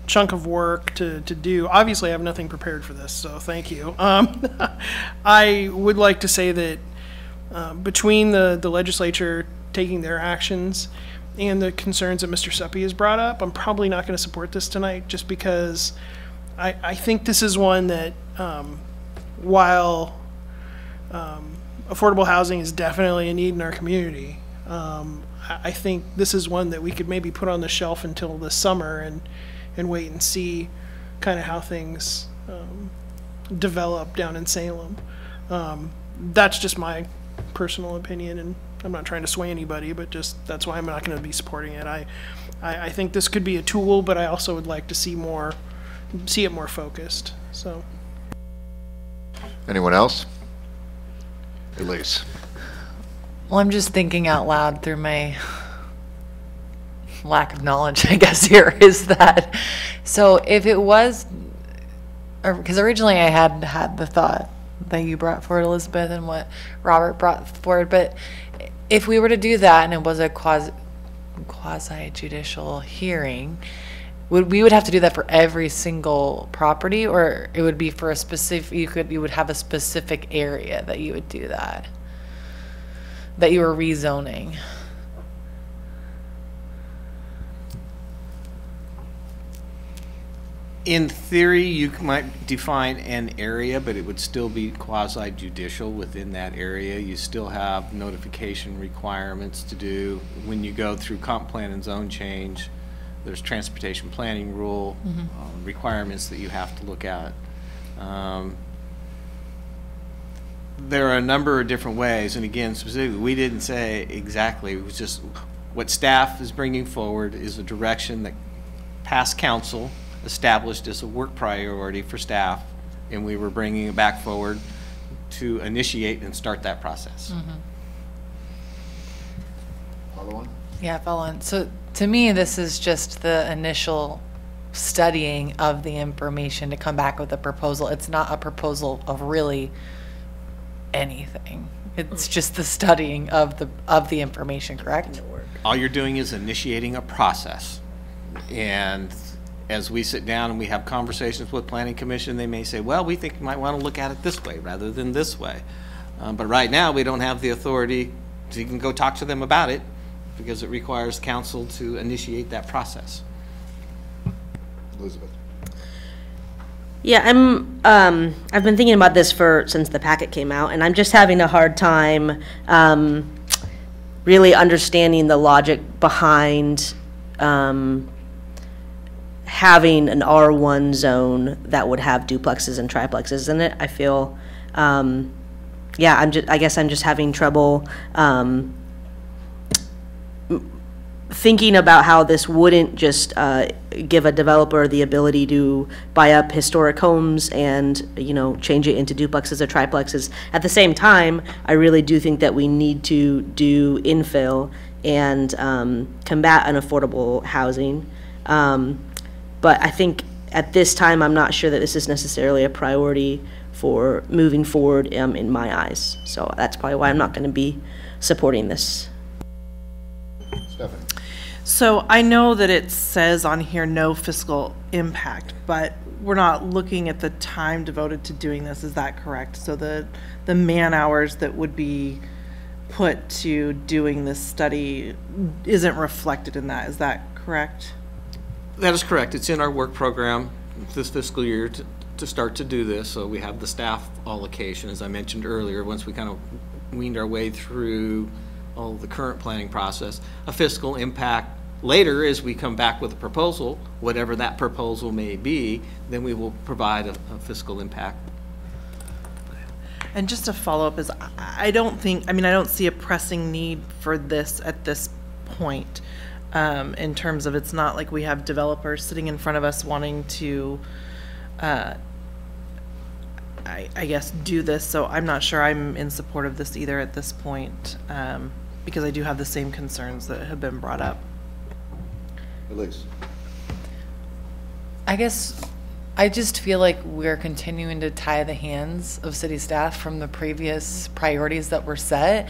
chunk of work to do. Obviously, I have nothing prepared for this, so thank you. I would like to say that between the legislature taking their actions and the concerns that Mr. Seppi has brought up, I'm probably not going to support this tonight, just because I think this is one that, while affordable housing is definitely a need in our community, I think this is one that we could maybe put on the shelf until the summer and wait and see kind of how things develop down in Salem. That's just my personal opinion, and I'm not trying to sway anybody, but just that's why I'm not going to be supporting it. I think this could be a tool, but I also would like to see it more focused. So, Anyone else? Elise. Well, I'm just thinking out loud through my lack of knowledge, I guess, here is that, so if it was, because originally I had the thought that you brought forward, Elizabeth, and what Robert brought forward, but if we were to do that and it was a quasi-judicial hearing, we would have to do that for every single property, or it would be for a specific, you would have a specific area that you would do that you were rezoning? In theory, you might define an area, but it would still be quasi-judicial within that area. You still have notification requirements to do. When you go through comp plan and zone change, there's transportation planning rule requirements that you have to look at. There are a number of different ways, and again, specifically, we didn't say exactly. It was just what staff is bringing forward is a direction that past council established as a work priority for staff, and we were bringing it back forward to initiate and start that process. Follow on? Yeah, follow on. So to me, this is just the initial studying of the information to come back with a proposal. It's not a proposal of really anything. It's just the studying of the information, correct? All you're doing is initiating a process, and as we sit down and we have conversations with Planning Commission, they may say, well, we think you might want to look at it this way rather than this way. But right now, we don't have the authority to even go talk to them about it because it requires council to initiate that process. Elizabeth. Yeah, I've been thinking about this since the packet came out, and I'm just having a hard time really understanding the logic behind having an R1 zone that would have duplexes and triplexes in it. I feel, yeah, I guess I'm just having trouble thinking about how this wouldn't just give a developer the ability to buy up historic homes and, you know, change it into duplexes or triplexes. At the same time, I really do think that we need to do infill and combat unaffordable housing. But I think at this time, I'm not sure that this is necessarily a priority for moving forward in my eyes. So that's probably why I'm not going to be supporting this. Stephanie. So I know that it says on here no fiscal impact, but we're not looking at the time devoted to doing this. Is that correct? So the man hours that would be put to doing this study isn't reflected in that. Is that correct? That is correct. It's in our work program this fiscal year to start to do this. So we have the staff allocation, as I mentioned earlier, once we kind of weaned our way through all the current planning process. A fiscal impact later, as we come back with a proposal, whatever that proposal may be, then we will provide a fiscal impact. And just to follow up is, I don't see a pressing need for this at this point. In terms of, it's not like we have developers sitting in front of us wanting to, I guess, do this. So I'm not sure I'm in support of this either at this point, because I do have the same concerns that have been brought up. Elise. I guess I just feel like we're continuing to tie the hands of city staff from the previous priorities that were set.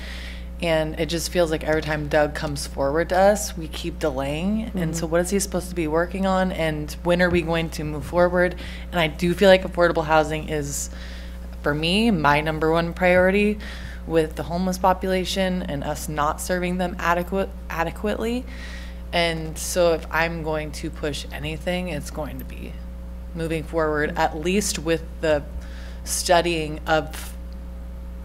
And it just feels like every time Doug comes forward to us, we keep delaying. And so what is he supposed to be working on? And when are we going to move forward? And I do feel like affordable housing is, for me, my #1 priority. with the homeless population and us not serving them adequately. And so if I'm going to push anything, it's going to be moving forward, at least with the studying of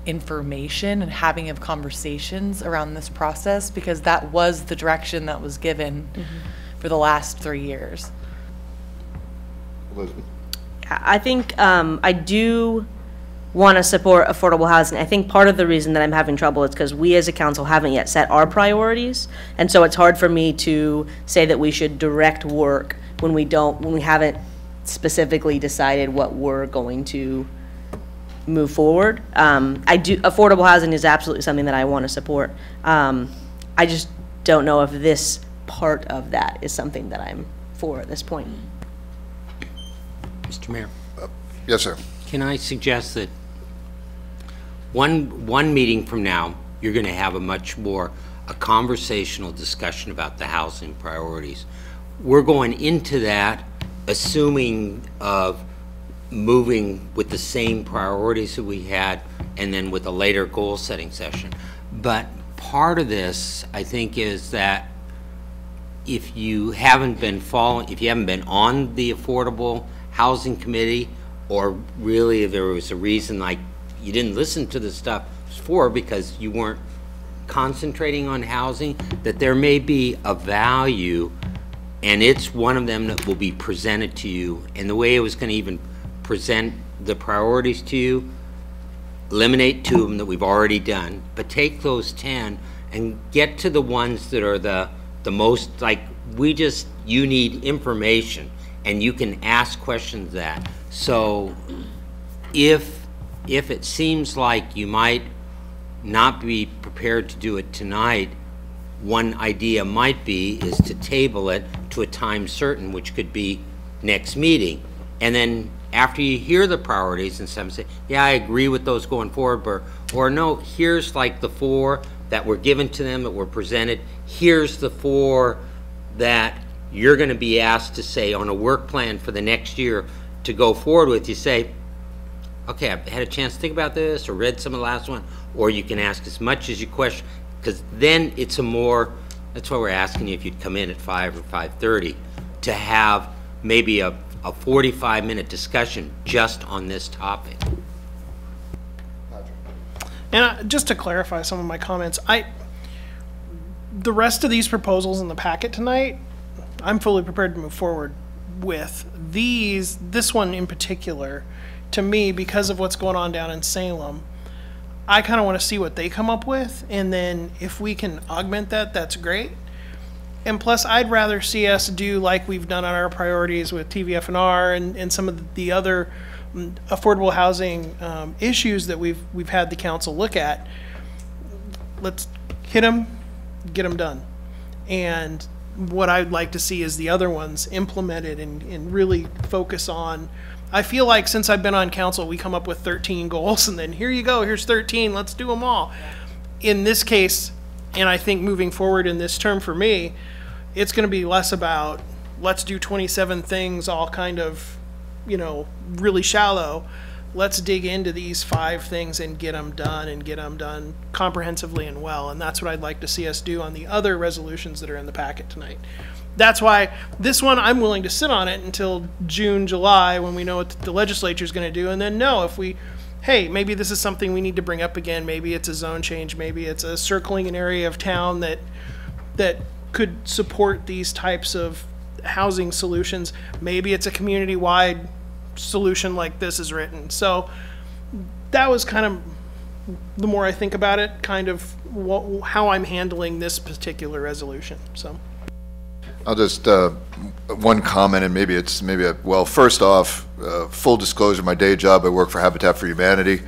information and having of conversations around this process, because that was the direction that was given for the last 3 years. Elizabeth? I think I do want to support affordable housing. I think part of the reason that I'm having trouble is because we as a council haven't yet set our priorities, and so it's hard for me to say that we should direct work when we haven't specifically decided what we're going to move forward. Affordable housing is absolutely something that I want to support. I just don't know if this part of that is something that I'm for at this point. Mr. Mayor. Yes, sir. Can I suggest that one meeting from now, you're going to have a conversational discussion about the housing priorities. We're going into that assuming of moving with the same priorities that we had, and then with a later goal setting session. But part of this, I think, is that if you haven't been on the Affordable Housing Committee, or really there was a reason like you didn't listen to the stuff before because you weren't concentrating on housing, that there may be a value, and it's one of them that will be presented to you. And the way it was going to even present the priorities to you, eliminate 2 of them that we've already done, but take those 10 and get to the ones that are the most, like, you need information and you can ask questions that. So if it seems like you might not be prepared to do it tonight, one idea might be is to table it to a time certain, which could be next meeting. And then after you hear the priorities and some say, yeah, I agree with those going forward, or no, here's like the 4 that were given to them, that were presented. Here's the 4 that you're going to be asked to say on a work plan for the next year to go forward with. You say, okay, I've had a chance to think about this or read some of the last one, or you can ask as much as you question, because then it's that's why we're asking you if you'd come in at 5 or 5:30 to have maybe a 45-minute discussion just on this topic. And just to clarify some of my comments, the rest of these proposals in the packet tonight, I'm fully prepared to move forward with. This one in particular, to me, because of what's going on down in Salem, I kind of want to see what they come up with, and then if we can augment that, that's great. And plus, I'd rather see us do like we've done on our priorities with TVF&R and some of the other affordable housing issues that we've had the council look at. Let's hit them, get them done. And what I'd like to see is the other ones implemented and really focus on. I feel like since I've been on council, we come up with 13 goals, and then here you go, here's 13, let's do them all. In this case, and I think moving forward in this term for me, it's going to be less about let's do 27 things all kind of, really shallow. Let's dig into these 5 things and get them done comprehensively and well. And that's what I'd like to see us do on the other resolutions that are in the packet tonight. That's why this one, I'm willing to sit on it until June, July, when we know what the legislature is going to do. And then hey, maybe this is something we need to bring up again. Maybe it's a zone change. Maybe it's a circling an area of town that could support these types of housing solutions. Maybe it's a community-wide solution like this is written. So that was kind of, the more I think about it, kind of how I'm handling this particular resolution. So I'll just, one comment, and well, first off, full disclosure, my day job, I work for Habitat for Humanity.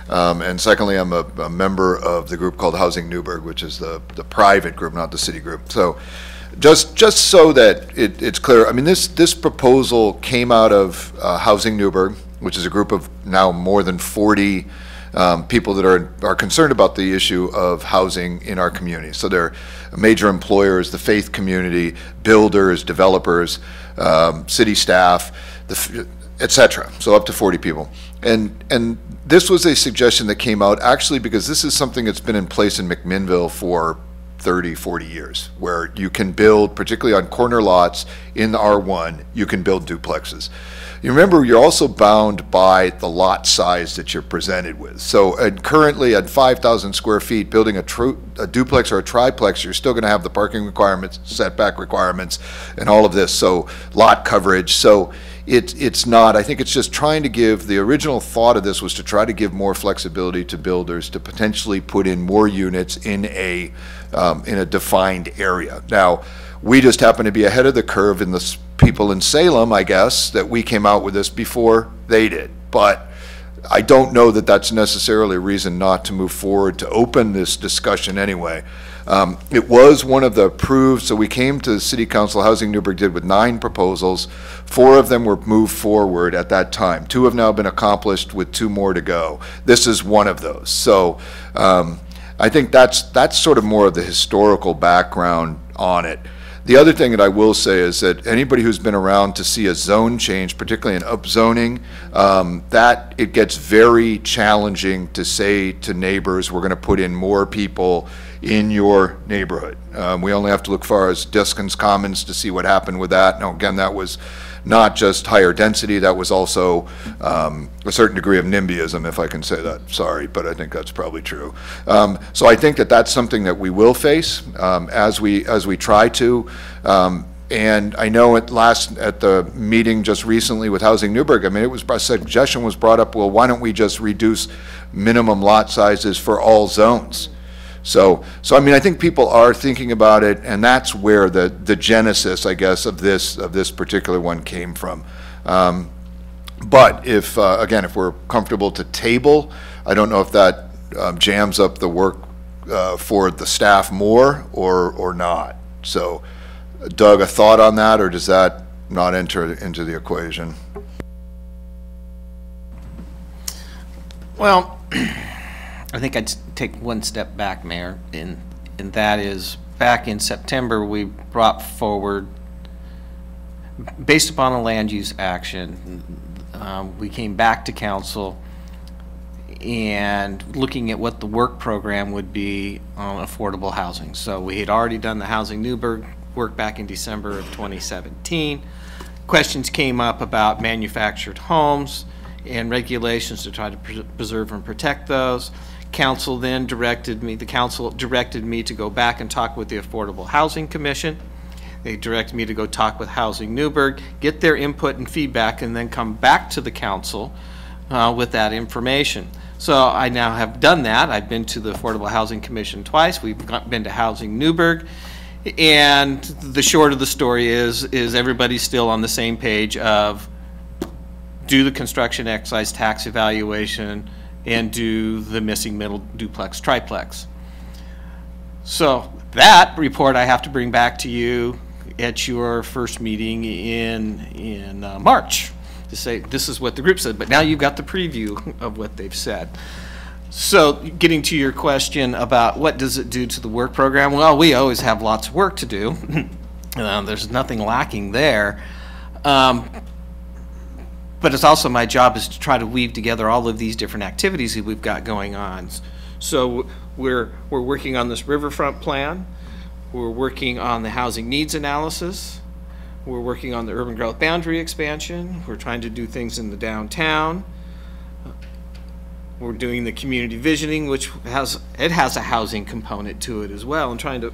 And secondly, I'm a member of the group called Housing Newberg, which is the private group, not the city group. So just so that it's clear, I mean, this proposal came out of Housing Newberg, which is a group of now more than 40 people that are concerned about the issue of housing in our community. So they're major employers, the faith community, builders, developers, city staff. et cetera. So up to 40 people. And this was a suggestion that came out actually because this is something that's been in place in McMinnville for 30, 40 years, where you can build, particularly on corner lots in the R1, you can build duplexes. You remember, you're also bound by the lot size that you're presented with. So currently at 5,000 square feet, building a duplex or a triplex, you're still going to have the parking requirements, setback requirements, and all of this, so lot coverage. So it's not, I think it's just trying to give, the original thought of this was to try to give more flexibility to builders to potentially put in more units in a defined area. Now, we just happen to be ahead of the curve in the people in Salem, I guess, that we came out with this before they did. But I don't know that that's necessarily a reason not to move forward to open this discussion anyway. It was one of the approved, so we came to the City Council, Housing Newberg did with 9 proposals. 4 of them were moved forward at that time. 2 have now been accomplished with 2 more to go. This is one of those. So I think that's sort of more of the historical background on it. The other thing that I will say is that anybody who's been around to see a zone change, particularly in upzoning, that it gets very challenging to say to neighbors, we're going to put in more people in your neighborhood. We only have to look far as Diskin's Commons to see what happened with that. Now, again, that was not just higher density, that was also a certain degree of NIMBYism, if I can say that. Sorry, but I think that's probably true. So I think that that's something that we will face as we try to. And I know at the meeting just recently with Housing Newberg, I mean, a suggestion was brought up, well, why don't we just reduce minimum lot sizes for all zones? So I mean, I think people are thinking about it, and that's where the genesis, I guess, of this particular one came from. But if again, if we're comfortable to table, I don't know if that jams up the work for the staff more or not. So, Doug, a thought on that, or does that not enter into the equation? Well, I think I'd take one step back, Mayor, and that is, back in September, we brought forward, based upon a land use action, we came back to council and looking at what the work program would be on affordable housing. So we had already done the Housing Newberg work back in December of 2017. Questions came up about manufactured homes and regulations to try to preserve and protect those. Council then directed me, the council directed me to go back and talk with the Affordable Housing Commission. They directed me to go talk with Housing Newberg, get their input and feedback, and then come back to the council with that information. So I now have done that. I've been to the Affordable Housing Commission twice. We've been to Housing Newberg. And the short of the story is everybody's still on the same page of do the construction excise tax evaluation and do the missing middle duplex triplex. So that report I have to bring back to you at your first meeting in March to say this is what the group said, but now you've got the preview of what they've said. So getting to your question about what does it do to the work program, well, we always have lots of work to do. There's nothing lacking there. But it's also my job is to try to weave together all of these different activities that we've got going on. So we're working on this riverfront plan. We're working on the housing needs analysis. We're working on the urban growth boundary expansion. We're trying to do things in the downtown. We're doing the community visioning, which has a housing component to it as well, and trying to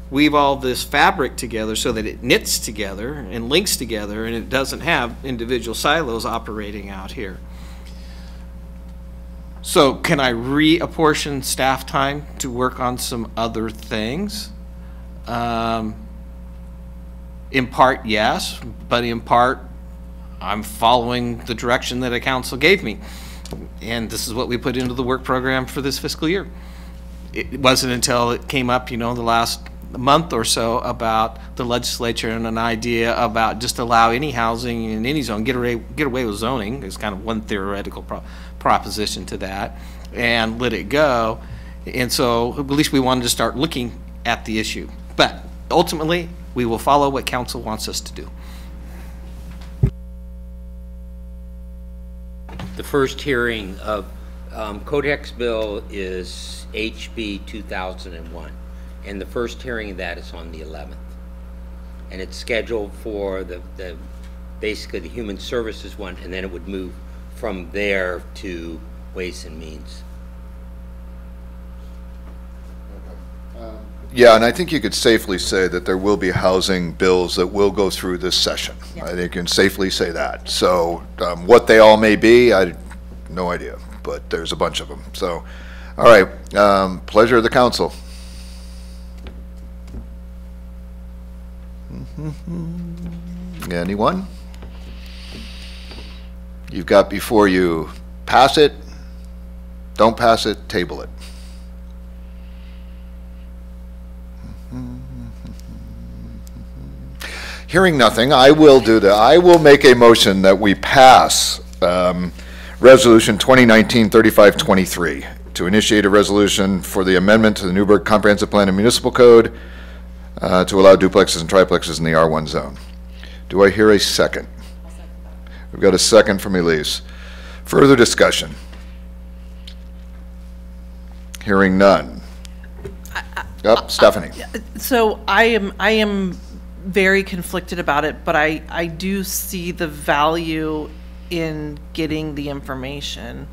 weave all this fabric together so that it knits together and links together and it doesn't have individual silos operating out here. So can I reapportion staff time to work on some other things? In part, yes, but in part, I'm following the direction that a council gave me. And this is what we put into the work program for this fiscal year. It wasn't until it came up, the last month or so about the legislature and an idea about just allow any housing in any zone, get away with zoning. There's kind of one theoretical proposition to that, and let it go. And so at least we wanted to start looking at the issue. But ultimately, we will follow what council wants us to do. the first hearing of, Codex Bill is HB 2001, and the first hearing of that is on the 11th. And it's scheduled for basically the Human Services one, and then it would move from there to Ways and Means. Yeah, and I think you could safely say that there will be housing bills that will go through this session. I think you can safely say that. So what they all may be, I no idea, but there's a bunch of them. So, all right, pleasure of the council. Anyone? You've got before you, pass it, don't pass it, table it. Hearing nothing, I will do that. I will make a motion that we pass Resolution 2019-3523 to initiate a resolution for the amendment to the Newberg Comprehensive Plan and Municipal Code to allow duplexes and triplexes in the R1 zone. Do I hear a second? We've got a second from Elise. Further discussion? Hearing none. Stephanie. So I am very conflicted about it, but I do see the value in getting the information.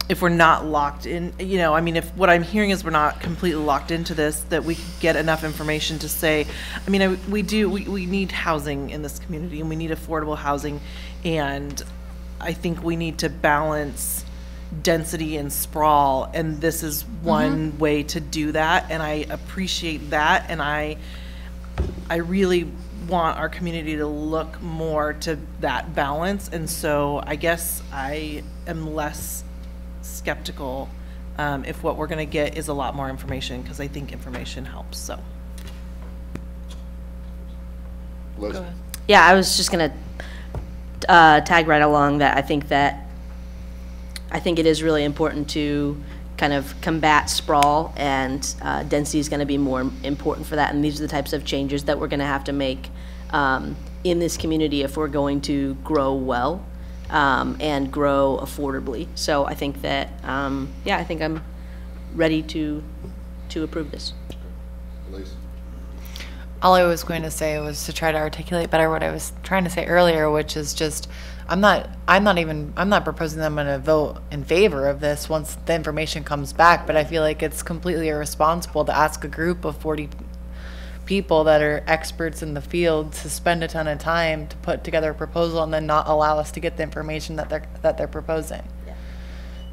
If we're not locked in, you know, I mean, if what I'm hearing is we're not completely locked into this, that we could get enough information to say, I mean, we need housing in this community, and we need affordable housing, and I think we need to balance density and sprawl, and this is one way to do that, and I appreciate that, and I really want our community to look more to that balance, and so I guess I am less skeptical if what we're going to get is a lot more information, because I think information helps. So yeah, I was just going to tag right along that I think it is really important to kind of combat sprawl, and density is going to be more important for that, and these are the types of changes that we're going to have to make in this community if we're going to grow well and grow affordably. So I think that, yeah, I think I'm ready to approve this. All I was going to say was to try to articulate better what I was trying to say earlier, which is just, I'm not proposing that I'm going to vote in favor of this once the information comes back, but I feel like it's completely irresponsible to ask a group of 40 people that are experts in the field to spend a ton of time to put together a proposal and then not allow us to get the information that they're proposing. Yeah.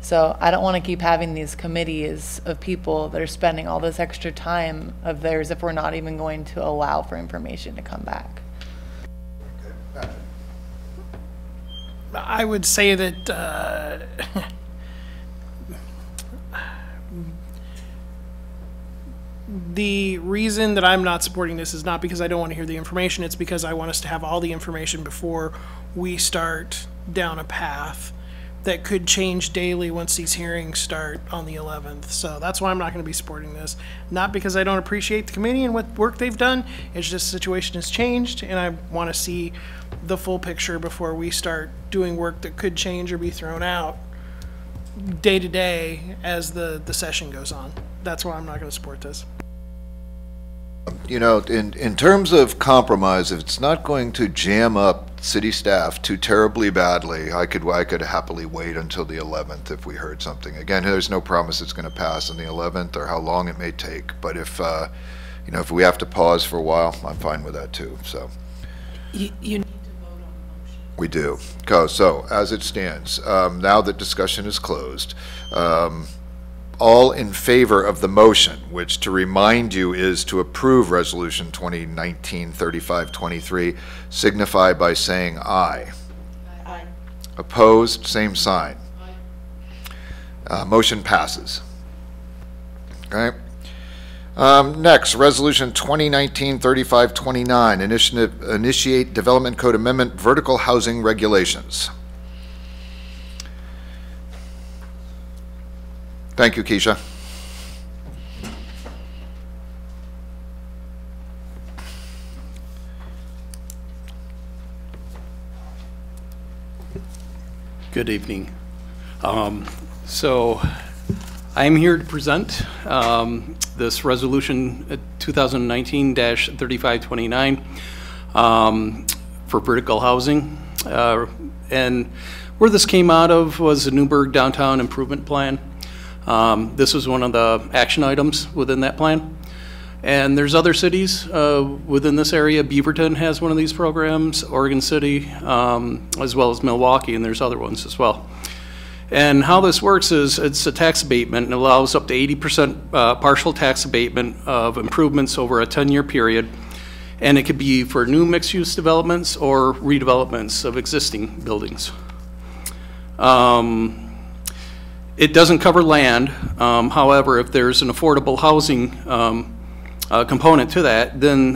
So I don't want to keep having these committees of people that are spending all this extra time of theirs if we're not even going to allow for information to come back. I would say that the reason that I'm not supporting this is not because I don't want to hear the information, it's because I want us to have all the information before we start down a path that could change daily once these hearings start on the 11th. So that's why I'm not going to be supporting this. Not because I don't appreciate the committee and what work they've done, it's just the situation has changed, and I want to see the full picture before we start doing work that could change or be thrown out day to day as the session goes on. That's why I'm not going to support this. You know, in terms of compromise, if it's not going to jam up city staff too terribly badly, I could happily wait until the 11th if we heard something. Again, there's no promise it's going to pass on the 11th or how long it may take. But if you know, if we have to pause for a while, I'm fine with that too. So you need to vote on the motion. we do. So as it stands, now that discussion is closed. All in favor of the motion, which to remind you is to approve Resolution 2019-3523, signify by saying aye. Aye. Opposed, same sign. Aye. Motion passes. Okay. Next, Resolution 2019-3529, initiate Development Code Amendment, Vertical Housing Regulations. Thank you, Keisha. Good evening. So I'm here to present this resolution 2019-3529 for vertical housing. And where this came out of was the Newberg Downtown Improvement Plan. This was one of the action items within that plan. And there's other cities within this area. Beaverton has one of these programs, Oregon City, as well as Milwaukee, and there's other ones as well. And how this works is it's a tax abatement and allows up to 80% partial tax abatement of improvements over a 10-year period. And it could be for new mixed-use developments or redevelopments of existing buildings. It doesn't cover land. However, if there's an affordable housing component to that, then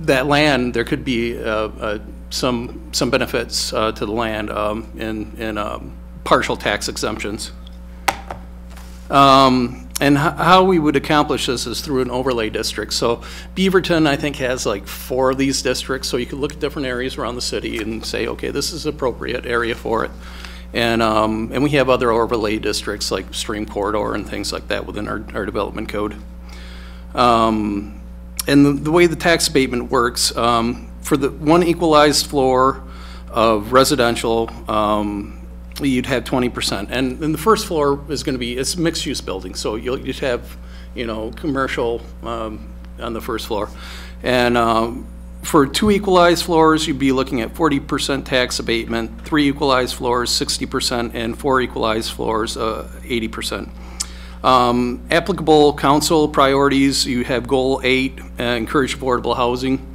that land, there could be some benefits to the land in partial tax exemptions. And how we would accomplish this is through an overlay district. So Beaverton, I think, has like 4 of these districts. So you could look at different areas around the city and say, okay, this is an appropriate area for it. And we have other overlay districts like Stream Corridor and things like that within our development code. And the way the tax abatement works, for the one equalized floor of residential, you'd have 20%. And then the first floor is going to be, it's a mixed-use building, so you'll just have, you know, commercial on the first floor. And for 2 equalized floors, you'd be looking at 40% tax abatement, 3 equalized floors, 60%, and 4 equalized floors, 80%. Applicable council priorities, you have Goal 8, encourage affordable housing.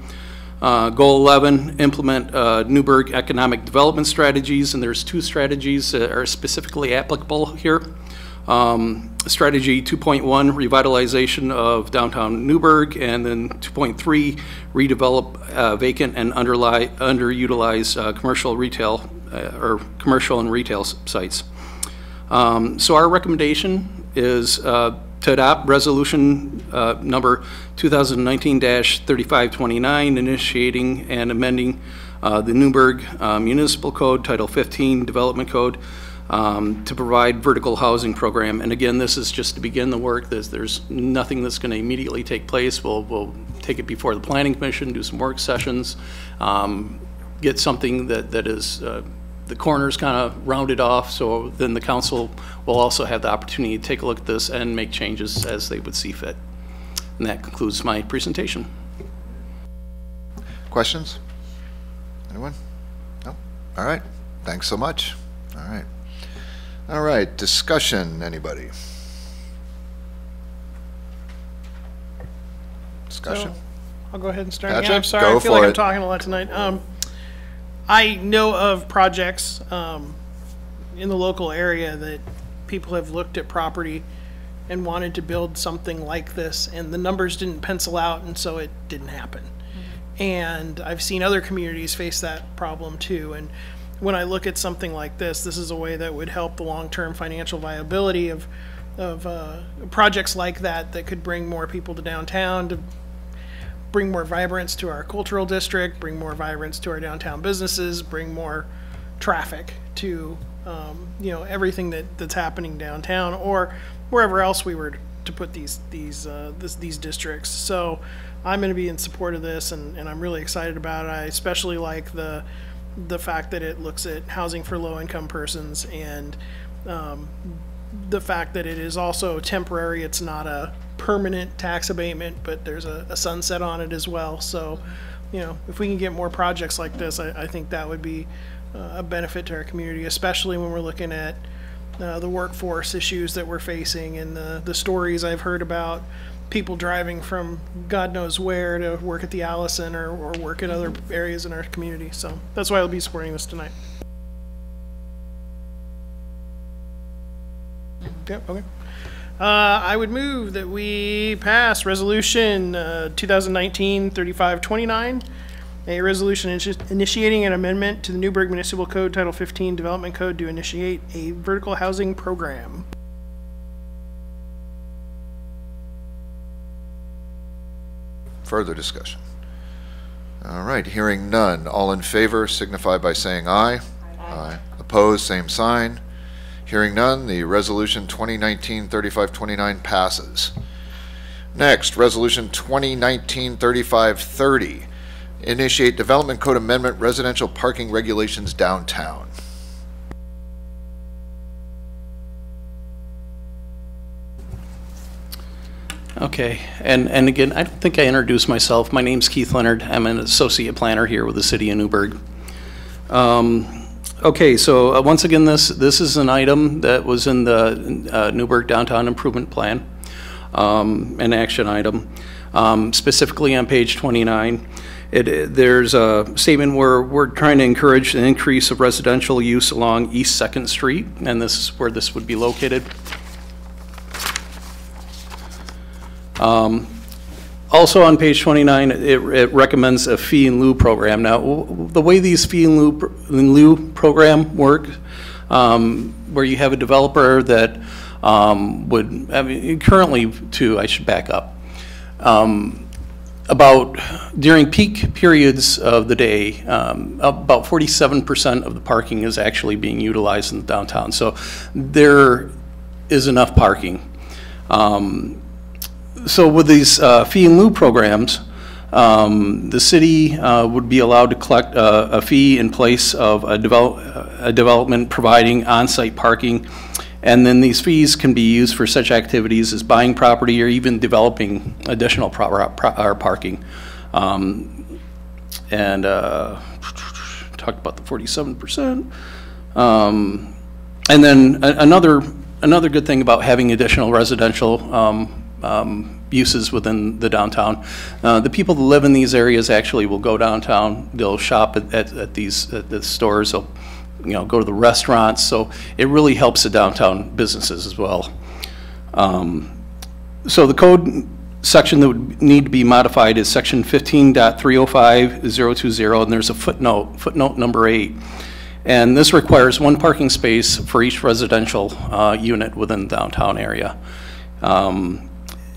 Goal 11, implement Newberg economic development strategies, and there's 2 strategies that are specifically applicable here. Strategy 2.1, revitalization of downtown Newberg, and then 2.3, redevelop vacant and underutilized commercial retail or commercial and retail sites. So our recommendation is to adopt resolution number 2019-3529, initiating and amending the Newberg Municipal Code, Title 15 Development Code, to provide vertical housing program. And again, this is just to begin the work. There's nothing that's going to immediately take place. We'll take it before the Planning Commission, do some work sessions, get something that is the corners kind of rounded off, so then the council will also have the opportunity to take a look at this and make changes as they would see fit. And that concludes my presentation. Questions? Anyone? No? All right. Thanks so much. All right. All right. Discussion, anybody? Discussion? So, I'll go ahead and start. Patrick, Yeah, I'm sorry. go I feel for like I'm it. talking a lot tonight. I know of projects in the local area that people have looked at property and wanted to build something like this, and the numbers didn't pencil out, and so it didn't happen. And I've seen other communities face that problem too. And when I look at something like this, this is a way that would help the long-term financial viability of projects like that could bring more people to downtown, to bring more vibrance to our cultural district, bring more vibrance to our downtown businesses, bring more traffic to you know, everything that's happening downtown or wherever else we were to put these districts. So I'm going to be in support of this, and I'm really excited about it. I especially like the fact that it looks at housing for low-income persons, and the fact that it is also temporary. It's not a permanent tax abatement, but there's a sunset on it as well. So, you know, if we can get more projects like this, I think that would be a benefit to our community, especially when we're looking at the workforce issues that we're facing, and the stories I've heard about people driving from God knows where to work at the Allison or work at other areas in our community. So that's why I'll be supporting this tonight. Yeah, okay. I would move that we pass resolution 2019-3529, a resolution initiating an amendment to the Newberg Municipal Code, Title 15 Development Code, to initiate a vertical housing program. Further discussion? All right, hearing none. All in favor signify by saying aye. Aye. Opposed, same sign. Hearing none, the resolution 2019-3529 passes. Next, resolution 2019-3530. Initiate Development Code Amendment residential parking regulations downtown. Okay, and again, I don't think I introduced myself. My name's Keith Leonard. I'm an associate planner here with the city of Newberg. Okay, so once again, this is an item that was in the Newberg Downtown Improvement Plan, an action item, specifically on page 29. There's a statement where we're trying to encourage an increase of residential use along East 2nd Street, and this is where this would be located. Also on page 29, it recommends a fee in lieu program. Now, the way these fee in lieu program work, where you have a developer that would, I mean, currently too, I should back up. During peak periods of the day, about 47% of the parking is actually being utilized in the downtown. So there is enough parking. So with these fee in lieu programs, the city would be allowed to collect a fee in place of a development providing on-site parking, and then these fees can be used for such activities as buying property or even developing additional parking. And talked about the 47%. And then another good thing about having additional residential uses within the downtown. The people that live in these areas actually will go downtown. They'll shop at the stores. They'll go to the restaurants. So it really helps the downtown businesses as well. So the code section that would need to be modified is section 15.305020, and there's a footnote number 8. And this requires 1 parking space for each residential unit within the downtown area.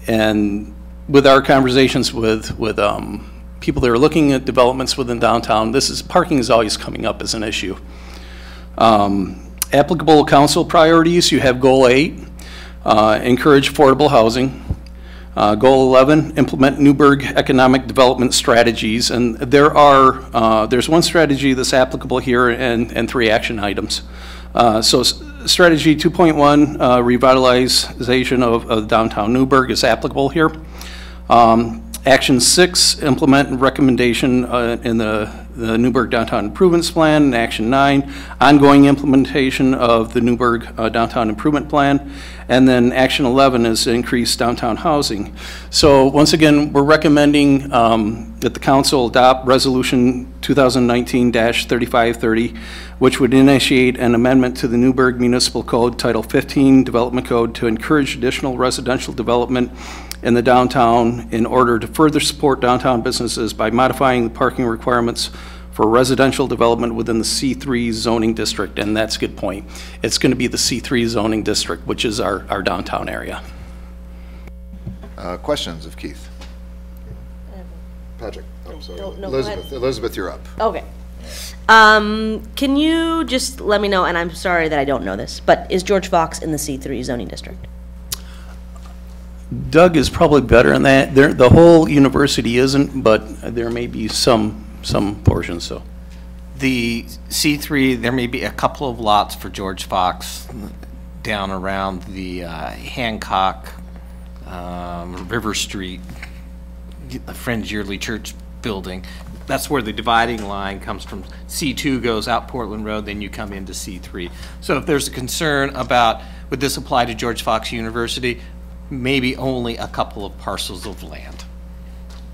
And with our conversations with people that are looking at developments within downtown, parking is always coming up as an issue. Applicable council priorities, you have goal 8, encourage affordable housing. Goal 11, implement Newberg economic development strategies. And there's 1 strategy that's applicable here and 3 action items. So strategy 2.1, revitalization of downtown Newberg is applicable here. Action 6, implement recommendation in the Newberg Downtown Improvements Plan. And Action 9, ongoing implementation of the Newberg Downtown Improvement Plan. And then Action 11 is increase downtown housing. So once again, we're recommending that the council adopt Resolution 2019-3530, which would initiate an amendment to the Newberg Municipal Code, Title 15 Development Code, to encourage additional residential development in the downtown in order to further support downtown businesses by modifying the parking requirements for residential development within the C3 zoning district. And that's a good point. It's going to be the C3 zoning district, which is our downtown area. Questions of Keith? Patrick? Oh, sorry. No, Elizabeth. Elizabeth, you're up. Okay. Can you just let me know, and I'm sorry that I don't know this, but is George Fox in the C3 zoning district? Doug is probably better in that. The whole university isn't, but there may be some portions. So the C3, there may be a couple of lots for George Fox down around the Hancock, River Street, Friends Yearly Church building. That's where the dividing line comes from. C2 goes out Portland Road, then you come into C3. So if there's a concern about, would this apply to George Fox University, maybe only a couple of parcels of land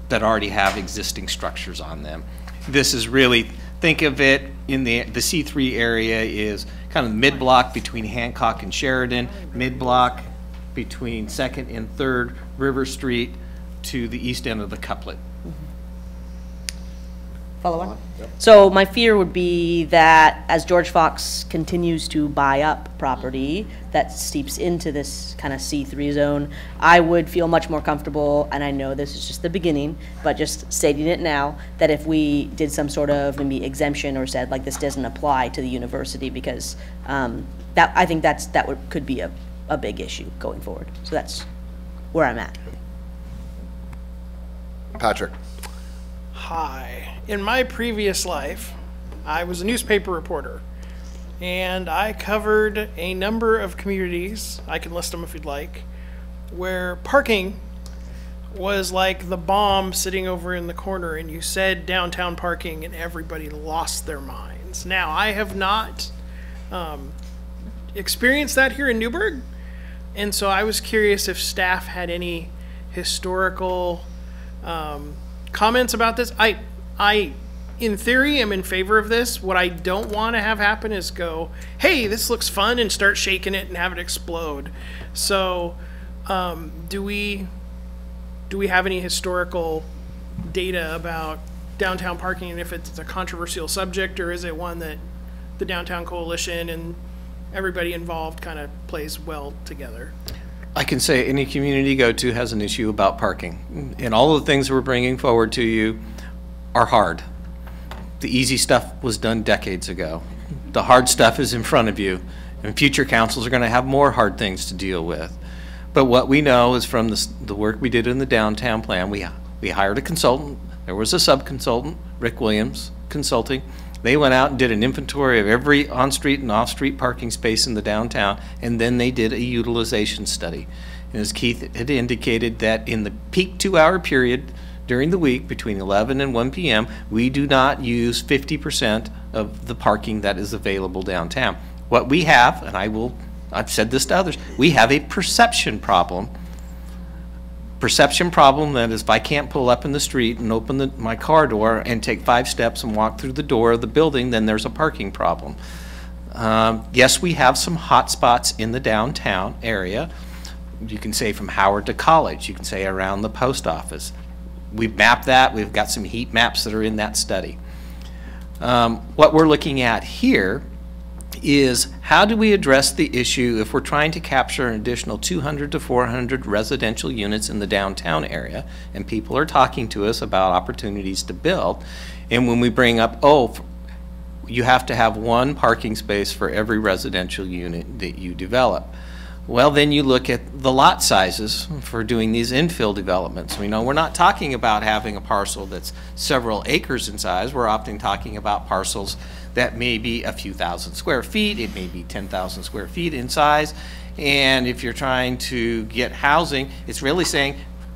that already have existing structures on them. This is really, think of it in the C3 area is kind of mid-block between Hancock and Sheridan, mid-block between 2nd and 3rd River Street to the east end of the couplet. Follow on? So my fear would be that as George Fox continues to buy up property that seeps into this kind of C3 zone, I would feel much more comfortable, and I know this is just the beginning, but just stating it now, that if we did some sort of maybe exemption or said like this doesn't apply to the university, because that I think could be a big issue going forward. So that's where I'm at. Patrick. Hi. In my previous life, I was a newspaper reporter, and I covered a number of communities, I can list them if you'd like, where parking was like the bomb sitting over in the corner, and you said downtown parking and everybody lost their minds. Now, I have not experienced that here in Newberg, and so I was curious if staff had any historical comments about this. I, in theory, am in favor of this. What I don't want to have happen is go, hey, this looks fun, and start shaking it and have it explode. So, do we have any historical data about downtown parking, and if it's a controversial subject, or is it one that the Downtown Coalition and everybody involved kind of plays well together? I can say any community you go to has an issue about parking. And all of the things we're bringing forward to you are hard. The easy stuff was done decades ago. The hard stuff is in front of you, and future councils are going to have more hard things to deal with. But what we know is from the work we did in the downtown plan, we hired a consultant. There was a sub-consultant, Rick Williams Consulting. They went out and did an inventory of every on-street and off-street parking space in the downtown, and then they did a utilization study. And as Keith had indicated, that in the peak 2-hour period during the week between 11 and 1 p.m., we do not use 50% of the parking that is available downtown. What we have, and I've said this to others, we have a perception problem. Perception problem that is, if I can't pull up in the street and open my car door and take 5 steps and walk through the door of the building, then there's a parking problem. Yes, we have some hot spots in the downtown area. You can say from Howard to College. You can say around the post office. We've mapped that. We've got some heat maps that are in that study. What we're looking at here is how do we address the issue if we're trying to capture an additional 200 to 400 residential units in the downtown area, and people are talking to us about opportunities to build, and when we bring up, oh, you have to have 1 parking space for every residential unit that you develop. Well, then you look at the lot sizes for doing these infill developments. We know we're not talking about having a parcel that's several acres in size. We're often talking about parcels that may be a few thousand square feet. It may be 10,000 square feet in size. And if you're trying to get housing, it's really saying,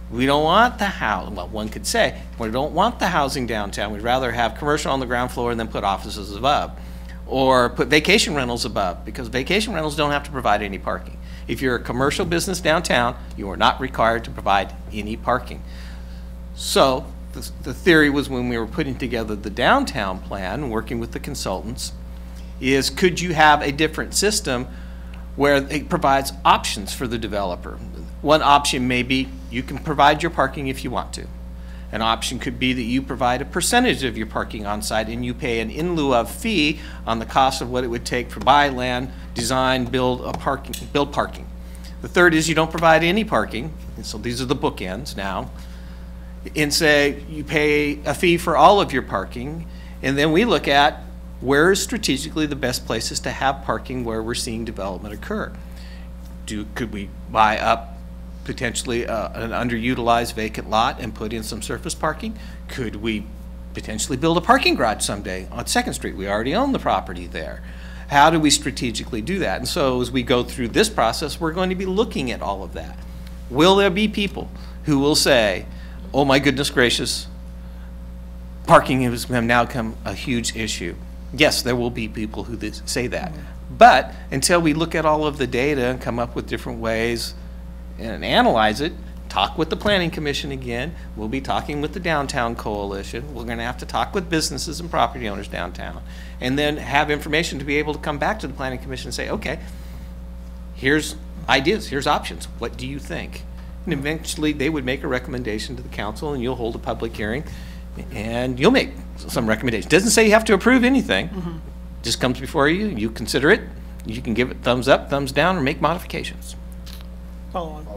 we don't want the house. Well, one could say, we don't want the housing downtown. We'd rather have commercial on the ground floor and then put offices above. Or put vacation rentals above, because vacation rentals don't have to provide any parking. If you're a commercial business downtown, you are not required to provide any parking. So the theory was, when we were putting together the downtown plan, working with the consultants, is could you have a different system where it provides options for the developer? One option may be you can provide your parking if you want to. An option could be that you provide a percentage of your parking on site and you pay an in lieu of fee on the cost of what it would take to buy land, design, build parking. The third is you don't provide any parking, and so these are the bookends now, and say you pay a fee for all of your parking, and then we look at where is strategically the best places to have parking where we're seeing development occur. Could we buy up potentially an underutilized vacant lot and put in some surface parking? Could we potentially build a parking garage someday on 2nd Street? We already own the property there. How do we strategically do that? And so as we go through this process, we're going to be looking at all of that. Will there be people who will say, oh my goodness gracious, parking has now become a huge issue? Yes, there will be people who say that. But until we look at all of the data and come up with different ways and analyze it, talk with the Planning Commission again. We'll be talking with the Downtown Coalition. We're going to have to talk with businesses and property owners downtown, and then have information to be able to come back to the Planning Commission and say, okay, here's ideas, here's options. What do you think? And eventually they would make a recommendation to the council, and you'll hold a public hearing, and you'll make some recommendations. Doesn't say you have to approve anything. Just comes before you, you consider it, you can give it thumbs up, thumbs down, or make modifications. Follow on.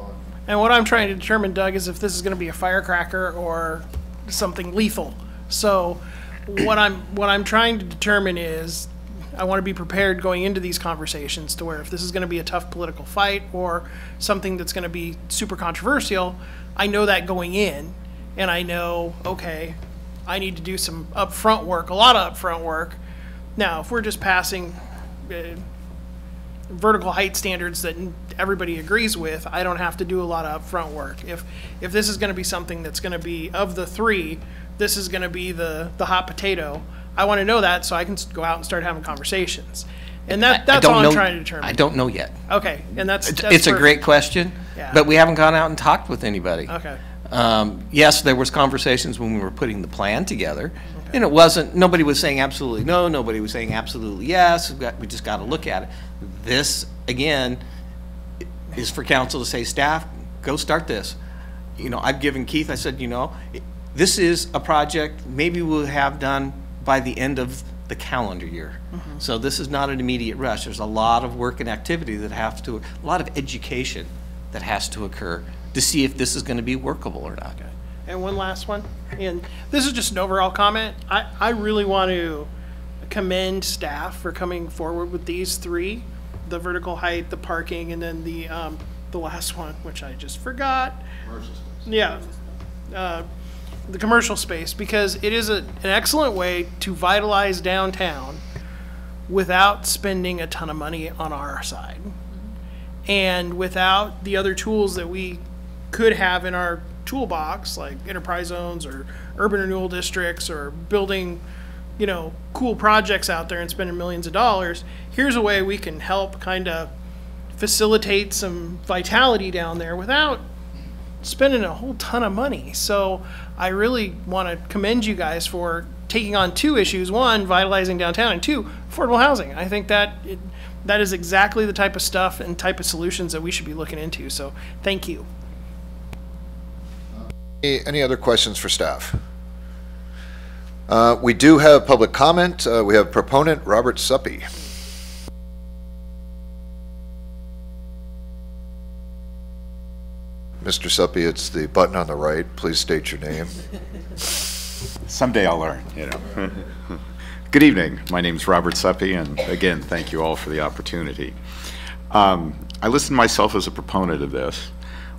And what I'm trying to determine, Doug, is if this is going to be a firecracker or something lethal. So what I'm trying to determine is I want to be prepared going into these conversations to where if this is going to be a tough political fight or something that's going to be super controversial, I know that going in, and I know, okay, I need to do some upfront work, a lot of upfront work. Now, if we're just passing vertical height standards that everybody agrees with, I don't have to do a lot of upfront work. If this is going to be something that's going to be, of the three, this is going to be the hot potato, I want to know that so I can go out and start having conversations. And that's all I'm trying to determine. I don't know yet. Okay, and that's It's a great question, Yeah. but we haven't gone out and talked with anybody. Okay. Yes, there was conversations when we were putting the plan together, and it wasn't, nobody was saying absolutely no, nobody was saying absolutely yes, we just got to look at it. This, again, is for council to say, staff, go start this. You know, I've given Keith, I said, you know, this is a project maybe we'll have done by the end of the calendar year. So this is not an immediate rush. There's a lot of work and activity that has to, a lot of education that has to occur to see if this is going to be workable or not. Okay. And one last one, and this is just an overall comment. I really want to commend staff for coming forward with these three, the vertical height, the parking, and then the last one, which I just forgot. Yeah. The commercial space, because it is an excellent way to vitalize downtown without spending a ton of money on our side. And without the other tools that we could have in our toolbox, like enterprise zones or urban renewal districts or building, you know, cool projects out there and spending millions of dollars, here's a way we can help kind of facilitate some vitality down there without spending a whole ton of money. So I really want to commend you guys for taking on two issues. One, vitalizing downtown, and two, affordable housing. I think that that is exactly the type of stuff and type of solutions that we should be looking into. So thank you. Any other questions for staff? We do have public comment. We have proponent Robert Suppy. Mr. Suppy, it's the button on the right. Please state your name. Someday I'll learn, you know. Good evening. My name is Robert Suppy, and again, thank you all for the opportunity. I listen myself as a proponent of this,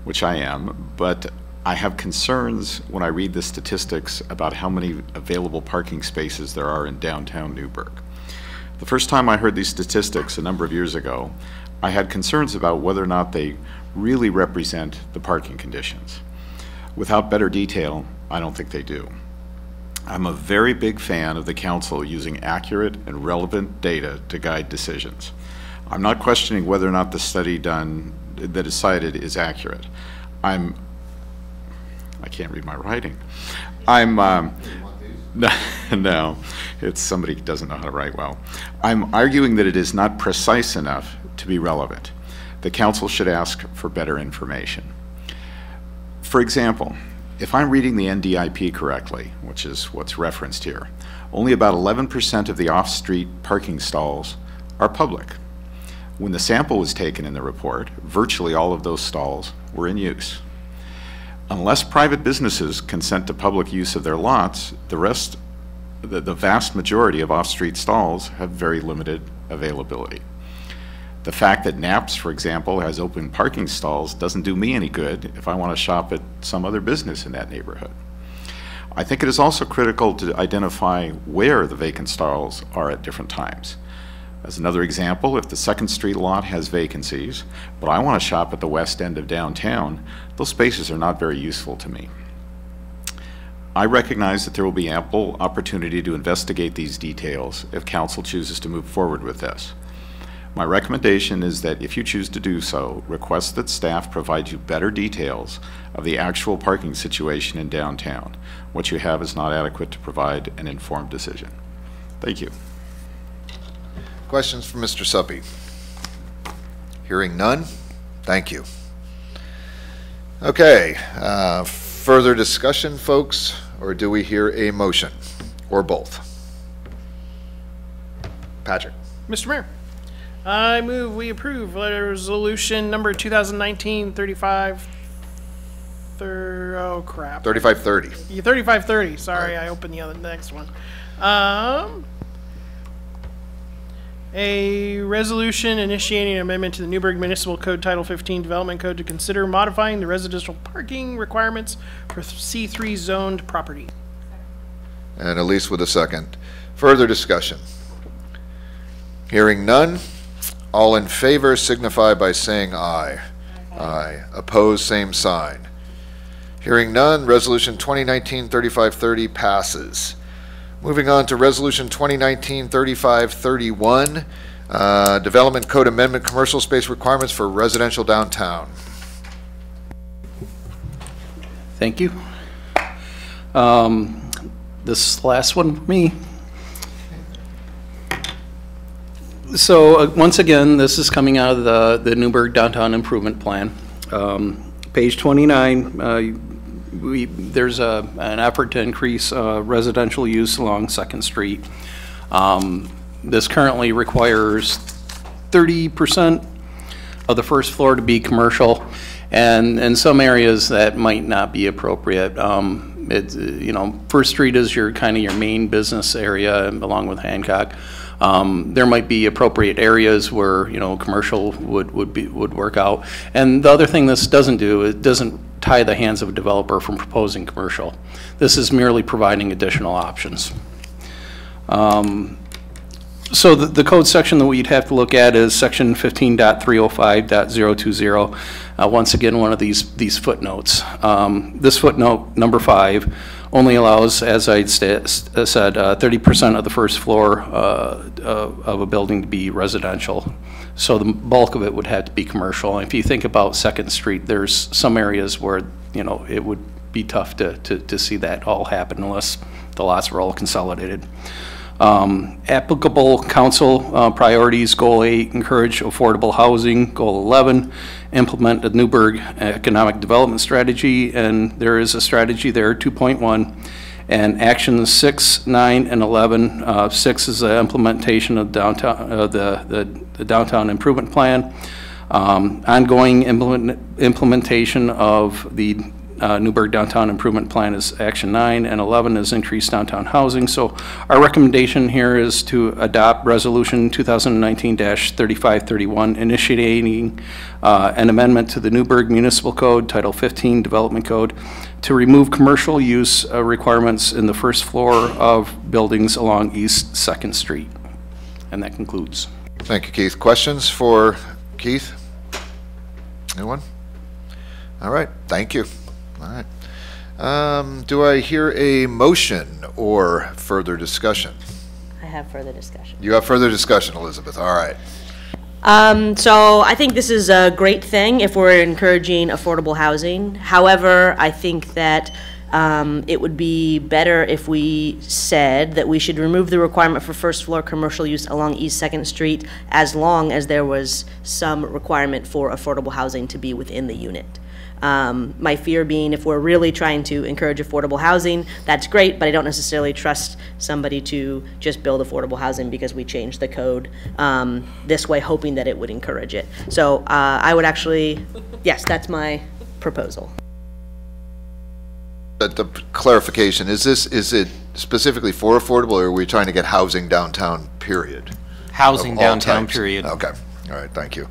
which I am, but I have concerns when I read the statistics about how many available parking spaces there are in downtown Newberg. The first time I heard these statistics a number of years ago, I had concerns about whether or not they really represent the parking conditions. Without better detail, I don't think they do. I'm a very big fan of the council using accurate and relevant data to guide decisions. I'm not questioning whether or not the study done that is cited is accurate. I can't read my writing. No, it's somebody who doesn't know how to write well. I'm arguing that it is not precise enough to be relevant. The council should ask for better information. For example, if I'm reading the NDIP correctly, which is what's referenced here, only about 11% of the off-street parking stalls are public. When the sample was taken in the report, virtually all of those stalls were in use. Unless private businesses consent to public use of their lots, the vast majority of off-street stalls have very limited availability. The fact that Knapp's, for example, has open parking stalls doesn't do me any good if I want to shop at some other business in that neighborhood. I think it is also critical to identify where the vacant stalls are at different times. As another example, if the 2nd Street lot has vacancies, but I want to shop at the west end of downtown, those spaces are not very useful to me. I recognize that there will be ample opportunity to investigate these details if council chooses to move forward with this. My recommendation is that if you choose to do so, request that staff provide you better details of the actual parking situation in downtown. What you have is not adequate to provide an informed decision. Thank you. Questions for Mr. Suppy? Hearing none, thank you. Okay, further discussion, folks, or do we hear a motion, or both? Patrick? Mr. Mayor, I move we approve resolution number 2019-35, oh crap. 3530. Yeah, 3530, sorry, I opened the next one. A resolution initiating an amendment to the Newberg Municipal Code Title 15 Development Code to consider modifying the residential parking requirements for C3 zoned property. And Elise with a second. Further discussion? Hearing none, all in favor signify by saying aye. Aye. Opposed, same sign. Hearing none, Resolution 2019-3530 passes. Moving on to Resolution 2019-3531, Development Code Amendment, Commercial Space Requirements for Residential Downtown. Thank you. This last one for me. So once again, this is coming out of the Newberg Downtown Improvement Plan. Page 29, there's an effort to increase residential use along 2nd Street. This currently requires 30% of the first floor to be commercial, and in some areas that might not be appropriate. First Street is your kind of your main business area along with Hancock. There might be appropriate areas where commercial would work out. And the other thing this doesn't do, it doesn't tie the hands of a developer from proposing commercial. This is merely providing additional options. So the code section that we'd have to look at is section 15.305.020. Once again, one of these footnotes. This footnote number 5 only allows, as I said, 30% of the first floor of a building to be residential. So the bulk of it would have to be commercial. And if you think about 2nd Street, there's some areas where it would be tough to see that all happen unless the lots were all consolidated. Applicable council priorities: Goal 8, encourage affordable housing. Goal 11, implement the Newberg Economic Development Strategy, and there is a strategy there, 2.1. And actions 6, 9, and 11. 6 is the implementation of downtown, the Downtown Improvement Plan. Ongoing implementation of the Newberg Downtown Improvement Plan is action 9, and 11 is increased downtown housing. So our recommendation here is to adopt resolution 2019-3531, initiating an amendment to the Newberg Municipal Code, Title 15 Development Code, to remove commercial use requirements in the first floor of buildings along East 2nd Street. And that concludes. Thank you, Keith. Questions for Keith? Anyone? All right, thank you. All right. Do I hear a motion or further discussion? I have further discussion. You have further discussion, Elizabeth. All right. So I think this is a great thing if we're encouraging affordable housing. However, I think that it would be better if we said that we should remove the requirement for first floor commercial use along East 2nd Street as long as there was some requirement for affordable housing to be within the unit. My fear being if we're really trying to encourage affordable housing, that's great, but I don't necessarily trust somebody to just build affordable housing because we changed the code this way, hoping that it would encourage it. So I would actually, yes, that's my proposal. The clarification, is it specifically for affordable, or are we trying to get housing downtown, period? Housing downtown, period. Okay, all right, thank you.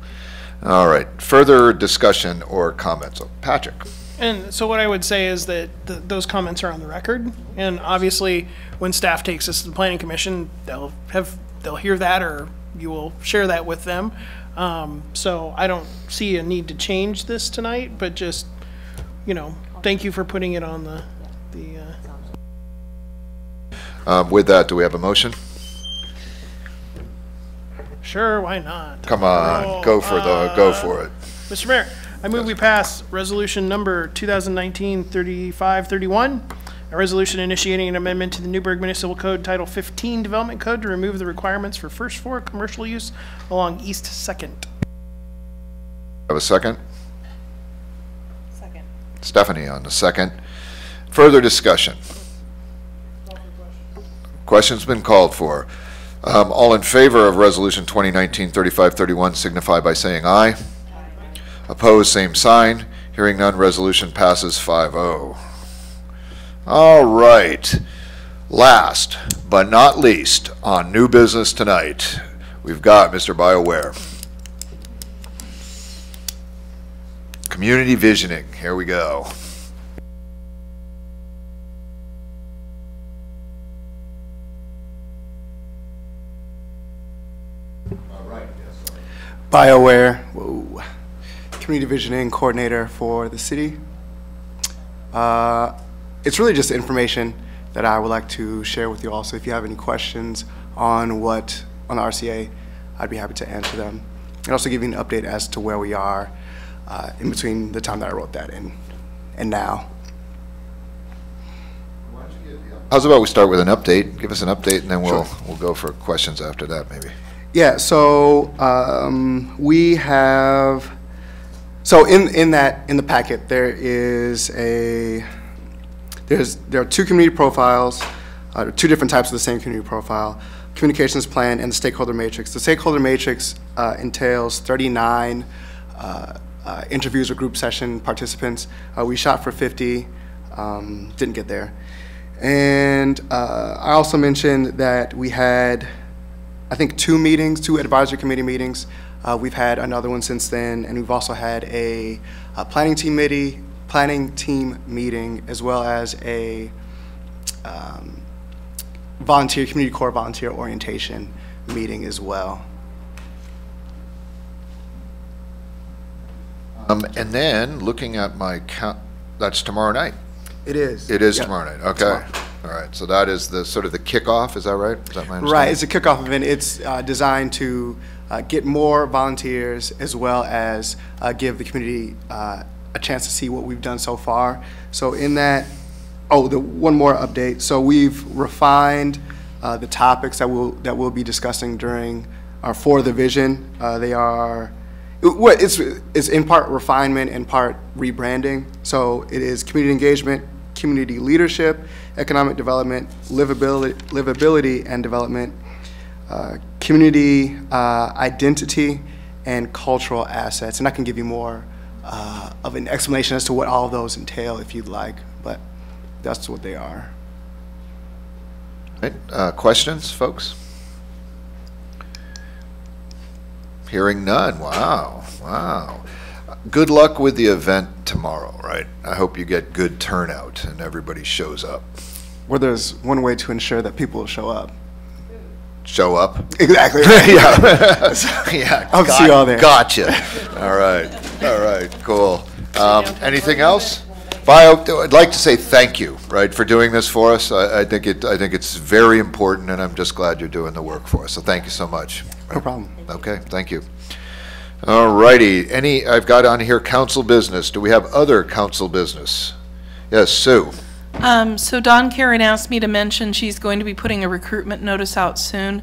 All right, further discussion or comments? Patrick? And so what I would say is that those comments are on the record, and obviously when staff takes this to the planning commission, they'll hear that, or you will share that with them. So I don't see a need to change this tonight, but just, thank you for putting it on the with that, do we have a motion? Sure, why not? Come on, go for it. Mr. Mayor, I move we pass resolution number 2019-3531, a resolution initiating an amendment to the Newberg Municipal Code Title 15 Development Code to remove the requirements for first floor commercial use along East 2nd. Have a second? Second. Stephanie on the second. Further discussion? Question's been called for. All in favor of Resolution 2019-3531 signify by saying aye. Opposed, same sign. Hearing none, resolution passes 5-0. All right. Last but not least, on new business tonight, we've got Mr. BioWare. Community visioning. Here we go. BioWare, whoa, community visioning coordinator for the city. It's really just information that I would like to share with you all. So if you have any questions on the RCA, I'd be happy to answer them. And also give you an update as to where we are in between the time that I wrote that and now. How's about we start with an update? Give us an update, and then we'll go for questions after that, maybe. Yeah. So we have. So in the packet there is there are two community profiles, two different types of the same community profile: communications plan and the stakeholder matrix. The stakeholder matrix entails 39 interviews or group session participants. We shot for 50, didn't get there. And I also mentioned that we had, I think, two advisory committee meetings. We've had another one since then, and we've also had a planning team meeting, as well as a community core volunteer orientation meeting as well. And then looking at my count, that's tomorrow night. It is. It is tomorrow night. Okay. Tomorrow. All right. So that is the sort of the kickoff. Is that right? Is that my understanding? Right. It's a kickoff event. It's designed to get more volunteers, as well as give the community a chance to see what we've done so far. So in that, one more update. So we've refined the topics that we'll be discussing for the vision. They are. It's in part refinement and part rebranding. So it is community engagement, community leadership, economic development, livability and development, community identity, and cultural assets. And I can give you more of an explanation as to what all of those entail if you'd like, but that's what they are. Right. Questions, folks? Hearing none. Wow. Good luck with the event tomorrow, right? I hope you get good turnout and everybody shows up. Well, there's one way to ensure that people will show up. Show up? Exactly. Yeah. I'll see you all there. Gotcha. All right, cool. Anything else? Bio, I'd like to say thank you, right, for doing this for us. I think it's very important, and I'm just glad you're doing the work for us. So thank you so much. No problem. Okay, thank you. All righty. I've got on here council business. Do we have other council business? Yes, Sue. So Dawn Karen asked me to mention she's going to be putting a recruitment notice out soon.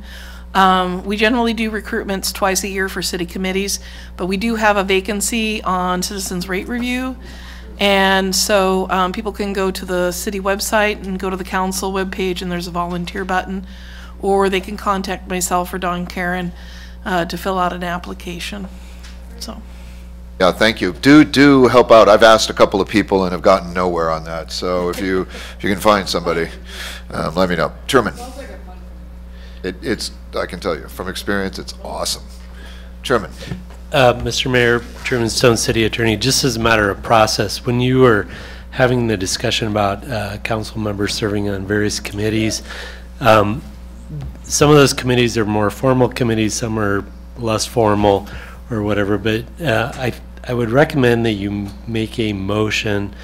We generally do recruitments twice a year for city committees, but we do have a vacancy on citizens rate review. And so people can go to the city website and go to the council webpage, and there's a volunteer button, or they can contact myself or Dawn Karen to fill out an application. So. Yeah, thank you. Do help out. I've asked a couple of people and have gotten nowhere on that. So if you can find somebody, let me know. Truman. I can tell you from experience, it's awesome. Truman. Mr. Mayor, Truman Stone, City Attorney, just as a matter of process, when you were having the discussion about council members serving on various committees, some of those committees are more formal committees, some are less formal or whatever, but I would recommend that you make a motion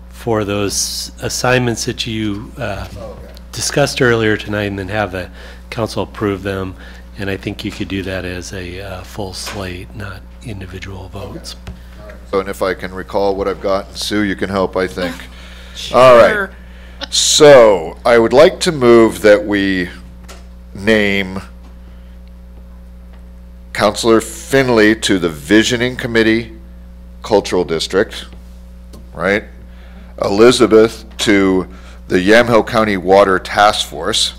for those assignments that you discussed earlier tonight, and then have the council approve them. And I think you could do that as a full slate, not individual votes. So, and if I can recall what I've got, Sue, you can help, I think. Sure. All right. So I would like to move that we name Councilor Finley to the Visioning Committee, Cultural District, right? Elizabeth to the Yamhill County Water Task Force,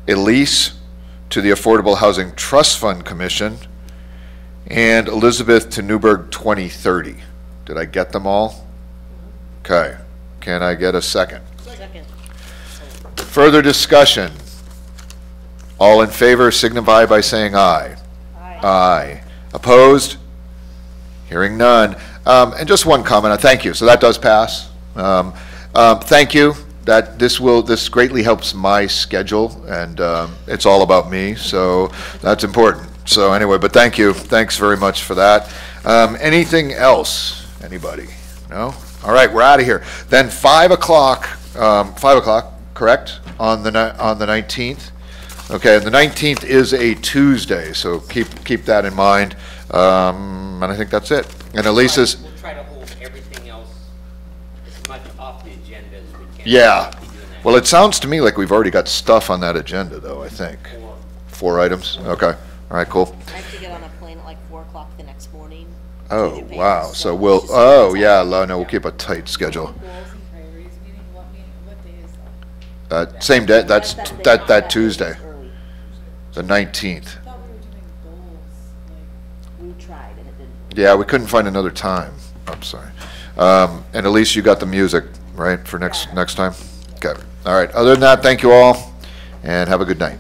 Elise to the Affordable Housing Trust Fund Commission, and Elizabeth to Newberg 2030. Did I get them all? Okay. Can I get a second? Second. Further discussion? All in favor signify by saying aye. Aye. Aye. Opposed? Hearing none. And just one comment. Thank you. So that does pass. Thank you. This greatly helps my schedule, and it's all about me, so that's important. So anyway, but thank you. Thanks very much for that. Anything else? Anybody? No? All right, we're out of here. Then 5 o'clock, 5 o'clock, correct? On the 19th? Okay, and the 19th is a Tuesday, so keep that in mind. And I think that's it. And Elisa's... We'll try to hold everything else as much off the agenda as we can. Yeah. Well, it sounds to me like we've already got stuff on that agenda, though, I think. 4 items? Okay. All right, cool. I have to get on a plane at like 4 o'clock the next morning. Oh, wow. So we'll, no, we'll keep a tight schedule. Same day, that's, that Tuesday, the 19th. We tried and it didn't. Yeah, we couldn't find another time. I'm sorry. And Elise, you got the music, right, for next time? Okay. All right. Other than that, thank you all, and have a good night.